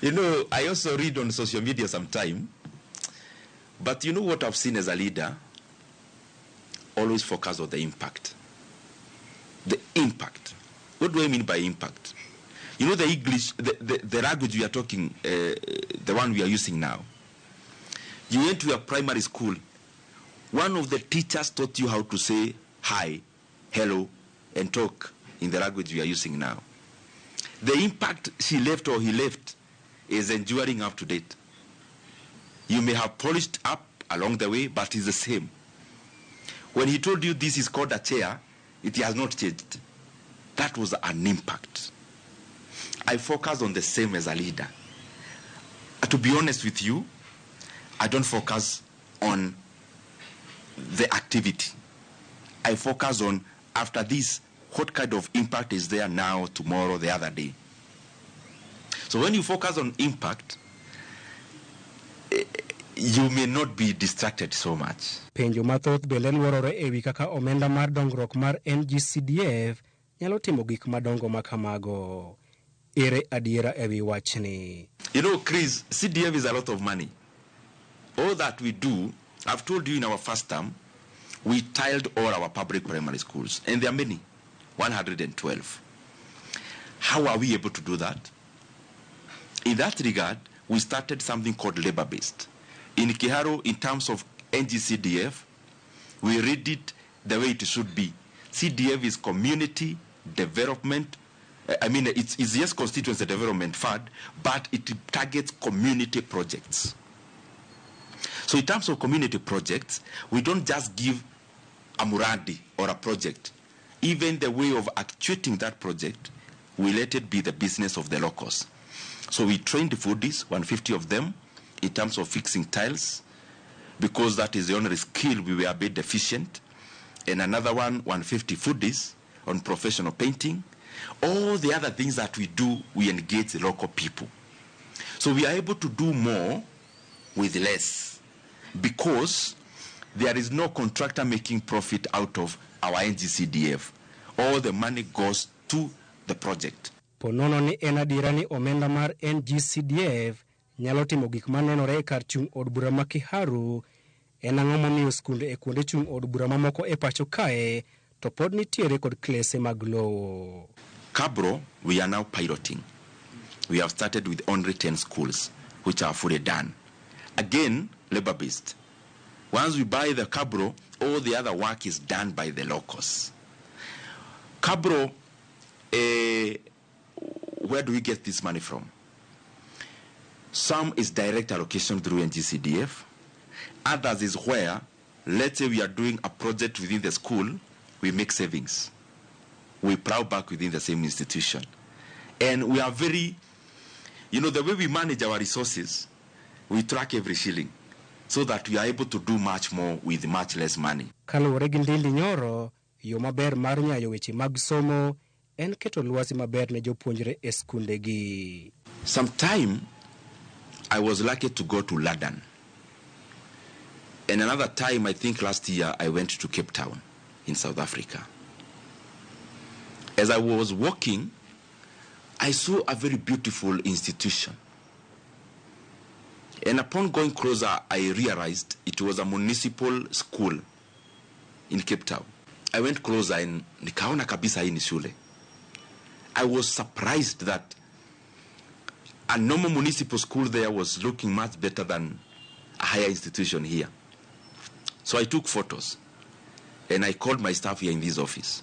You know, I also read on social media sometime, but you know what I've seen as a leader? Always focus on the impact. The impact. What do I mean by impact? You know the English, the language we are talking, the one we are using now. You went to a primary school. One of the teachers taught you how to say hi, hello, and talk in the language we are using now. The impact she left or he left is enduring up to date. You may have polished up along the way, but it's the same. When he told you this is called a chair, it has not changed. That was an impact. I focus on the same as a leader. To be honest with you, I don't focus on the activity. I focus on, after this, what kind of impact is there now, tomorrow, the other day. So when you focus on impact, you may not be distracted so much. Penjo mathoth bende luorore e wi kaka omenda mar dongruok mar NGCDF nyalo timo gik madongo makamago. Ere adiera e wi wachni. You know, Chris, CDF is a lot of money. All that we do, I've told you in our first term, we tiled all our public primary schools, and there are many, 112. How are we able to do that? In that regard, we started something called labor-based. In Kiharu, in terms of NGCDF, we read it the way it should be. CDF is community development. It's yes, constituency development fund, but it targets community projects. So in terms of community projects, we don't just give a muradi or a project. Even the way of actuating that project, we let it be the business of the locals. So we trained the foodies, 150 of them, in terms of fixing tiles, because that is the only skill we were a bit deficient. And another 150 foodies on professional painting. All the other things that we do, we engage the local people. So we are able to do more with less, because there is no contractor making profit out of our NGCDF. All the money goes to the project. Ponono ni en adiera ni omenda mar NGCDF nyalo timo gik manenore e kar chung' od bura ma Kiharu. En ang'o momiyo skunde e kuonde chung' od bura mamoko e pacho kae to pod nitiere kod klese mag lowo. Kabro, we are now piloting. We have started with only 10 schools, which are fully done. Again, labor-based. Once we buy the Kabro, all the other work is done by the locals. Kabro, where do we get this money from? Some is direct allocation through NGCDF. Others is where, let's say we are doing a project within the school, we make savings. We plow back within the same institution. And we are very, the way we manage our resources, we track every shilling so that we are able to do much more with much less money. Kaluwore gi Ndindi Nyoro, yo maber mar nyayo weche mag somo en keto lwasi maber ne jopuonjre e skunde gi. Sometime I was lucky to go to London. And another time, I think last year, I went to Cape Town in South Africa. As I was walking, I saw a very beautiful institution. And upon going closer, I realized it was a municipal school in Cape Town. I went closer and nikaona kabisa hii ni shule. I was surprised that a normal municipal school there was looking much better than a higher institution here. So I took photos and I called my staff here in this office.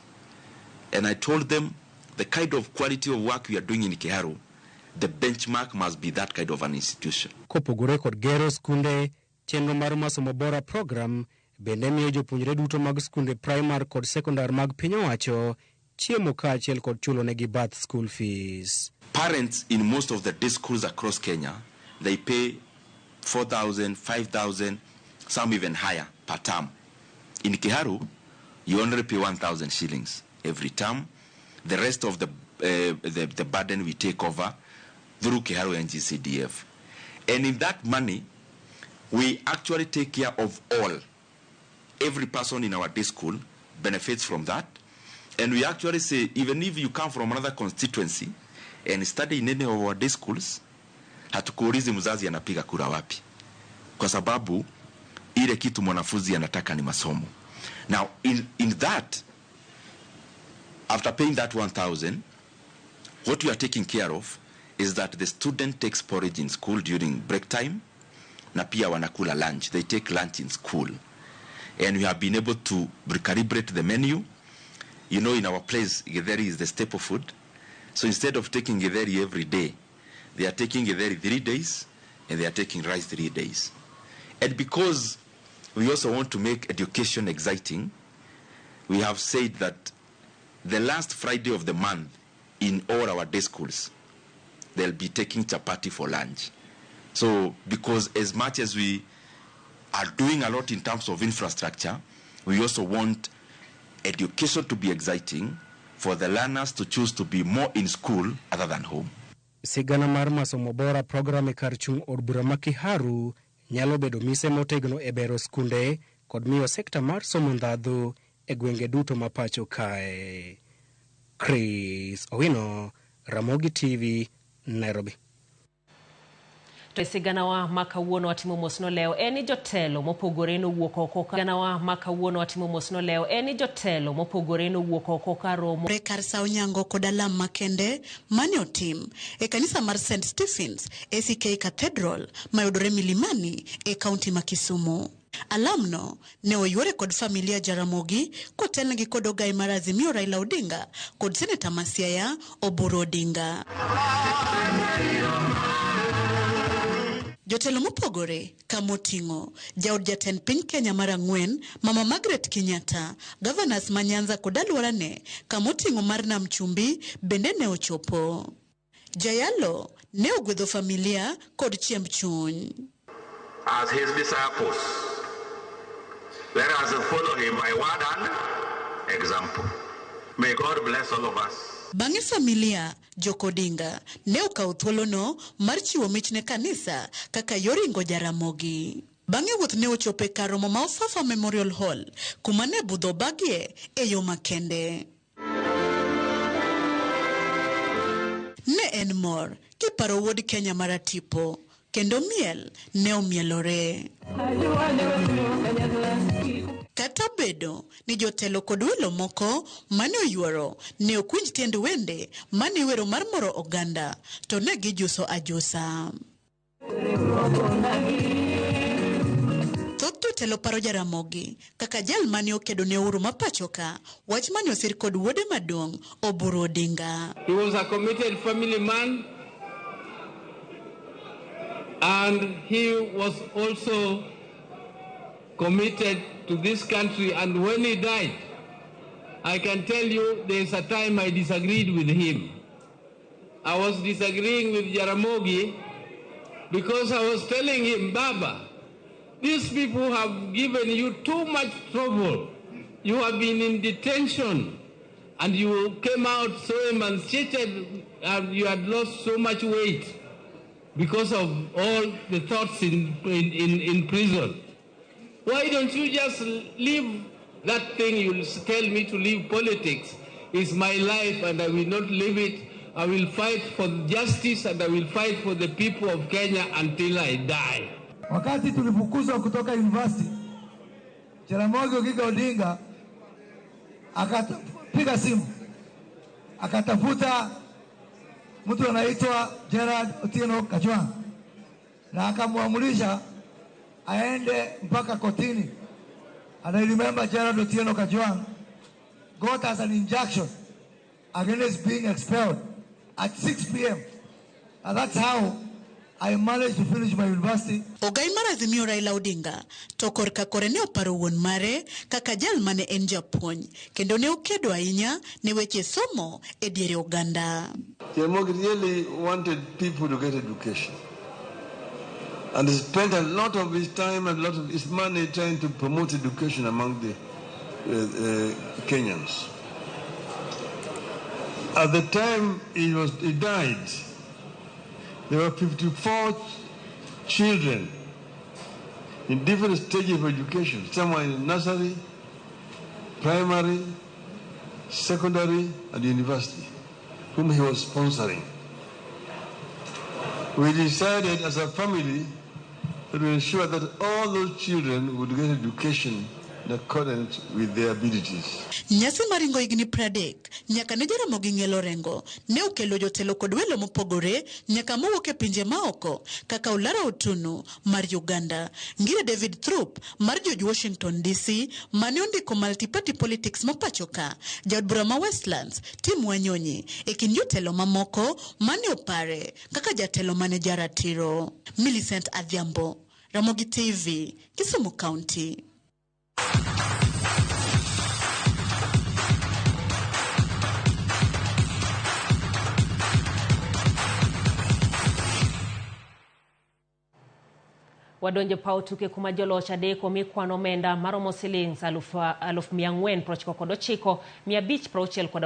And I told them the kind of quality of work we are doing in Kiharu, the benchmark must be that kind of an institution. Kopogore kod gero skunde, chenro mar masomo bora program bende miyo jopuonjre duto mag skunde primary kod secondary mag piny owacho chiemo kaachiel kod chulo negi bath school fees. Parents in most of the day schools across Kenya, they pay 4,000, 5,000, some even higher per term. In Kiharu, you only pay 1,000 shillings every term. The rest of the burden we take over through Kiharu NGCDF. And in that money, we actually take care of all. Every person in our day school benefits from that. And we actually say, even if you come from another constituency and study in any of our day schools, hatukuulizi mzazi anapiga kura wapi. Kwa sababu, ile kitu mwanafunzi anataka ni masomo. Now, in that, after paying that 1,000, what we are taking care of is that the student takes porridge in school during break time, na pia wanakula lunch. They take lunch in school. And we have been able to recalibrate the menu. In our place, githeri is the staple food. So instead of taking githeri every day, they are taking githeri 3 days, and they are taking rice 3 days. And because we also want to make education exciting, we have said that the last Friday of the month in all our day schools, they'll be taking chapati for lunch. So because as much as we are doing a lot in terms of infrastructure, we also want education to be exciting for the learners to choose to be more in school other than home. Sigana mar masomo bora program e kar chung' od bura ma Kiharu nyalo bedo mise motegno e bero skunde kod miyo sekta mar somo ndhadhu e gwenge duto ma pacho kae. Chris Owino, Ramogi TV, Nairobi. Siganawa makawuono watimo mosno leo eni jotelo mopogore no wuok oko ka Siganawa makawuono watimo mosno leo eni jotelo mopogore no wuok oko ka romo Kar Sao Nyango kod alam makende mane otim e kanisa mar St. Stephen's ACK Cathedral mayudore Milimani e kaunti ma Kisumu. Alamno ne oyuore kod familia Jaramogi kotelnegi kod ogai mar Azimio Raila Odinga kod seneta ma Siaya Oburu Odinga. Jotelo mopogore kamotingo jaod jatend piny Kenya mar ang'wen Mama Margaret Kenyatta, governors ma Nyanza kod alworane kamotingo mar Nam Chumbi bende ne ochopo. Jayalo ne ogwedho familia kod chiemb chuny. As his disciples, let us follow him by word and example. May God bless all of us. Bang'e familia Jokodinga ne okawo thuolono mar chiwo mich ne kanisa kaka yoringo Jaramogi. Bang'e wuoth ne ochope kar romo ma Ofafa Memorial Hall kuma ne budho bagie e yo makende. Ne en mor kiparo wuod Kenya maratipo kendo miel ne omielore. Kata bedo ni jotelo kod welo moko mane oyuoro ne okunj tiend wende mane wero mar moro oganda to ne gijuso ajusa. Thoth jotelo paro Jaramogi kaka jal mane okedo ne uhuru ma pachoka, wach mane osir kod wuode maduong' Oburu Odinga. He was a committed family man, and he was also committed to this country. And when he died, I can tell you there's a time I disagreed with him. I was disagreeing with Jaramogi because I was telling him, Baba, these people have given you too much trouble. You have been in detention and you came out so emaciated and you had lost so much weight because of all the thoughts in prison. Why don't you just leave that thing? You'll tell me to leave politics. It's my life and I will not leave it. I will fight for justice and I will fight for the people of Kenya until I die. Wakati tulifukuzwa kutoka university, Jaramogi Oginga Odinga akapiga simu akatafuta mtu anaitwa Gerard Otieno Kajwang na akamuamulisha aende mpaka kotini. And I remember Gerard Otieno Kajwang got as an injunction against being expelled at 6 p.m. And that's how I managed to finish my university. Ogai mar Azimio Raila Odinga to korka kore ne oparo wuon mare kaka jal mane en japuonj kendo ne okedo ahinya ne weche somo e diere oganda. Jaramogi really wanted people to get education. And he spent a lot of his time and a lot of his money trying to promote education among the Kenyans. At the time he died, there were 54 children in different stages of education. Some were in nursery, primary, secondary, and university, whom he was sponsoring. We decided as a family to ensure that all those children would get education in accordance with their abilities. Nyasi maringo igni pradek, nyaka ne Jaramogi ng'elo rengo, ne okelo jotelo kod welo mopogore, nyaka mowuok e pinje maoko, kaka Olara Otunu mar Uganda, Ngire David Thrup mar George Washington DC, mane ondiko multi-party politics ma pachoka, jaod bura ma Westlands, Tim Wanyonyi, e kind jotelo mamoko mane opare, kaka jatelo mane jaratiro. Millicent Adhiambo, Ramogi TV, Kisumu County. Wadonjo pau tuke kuma joloch adeko mikwano omenda maromo silings 499,566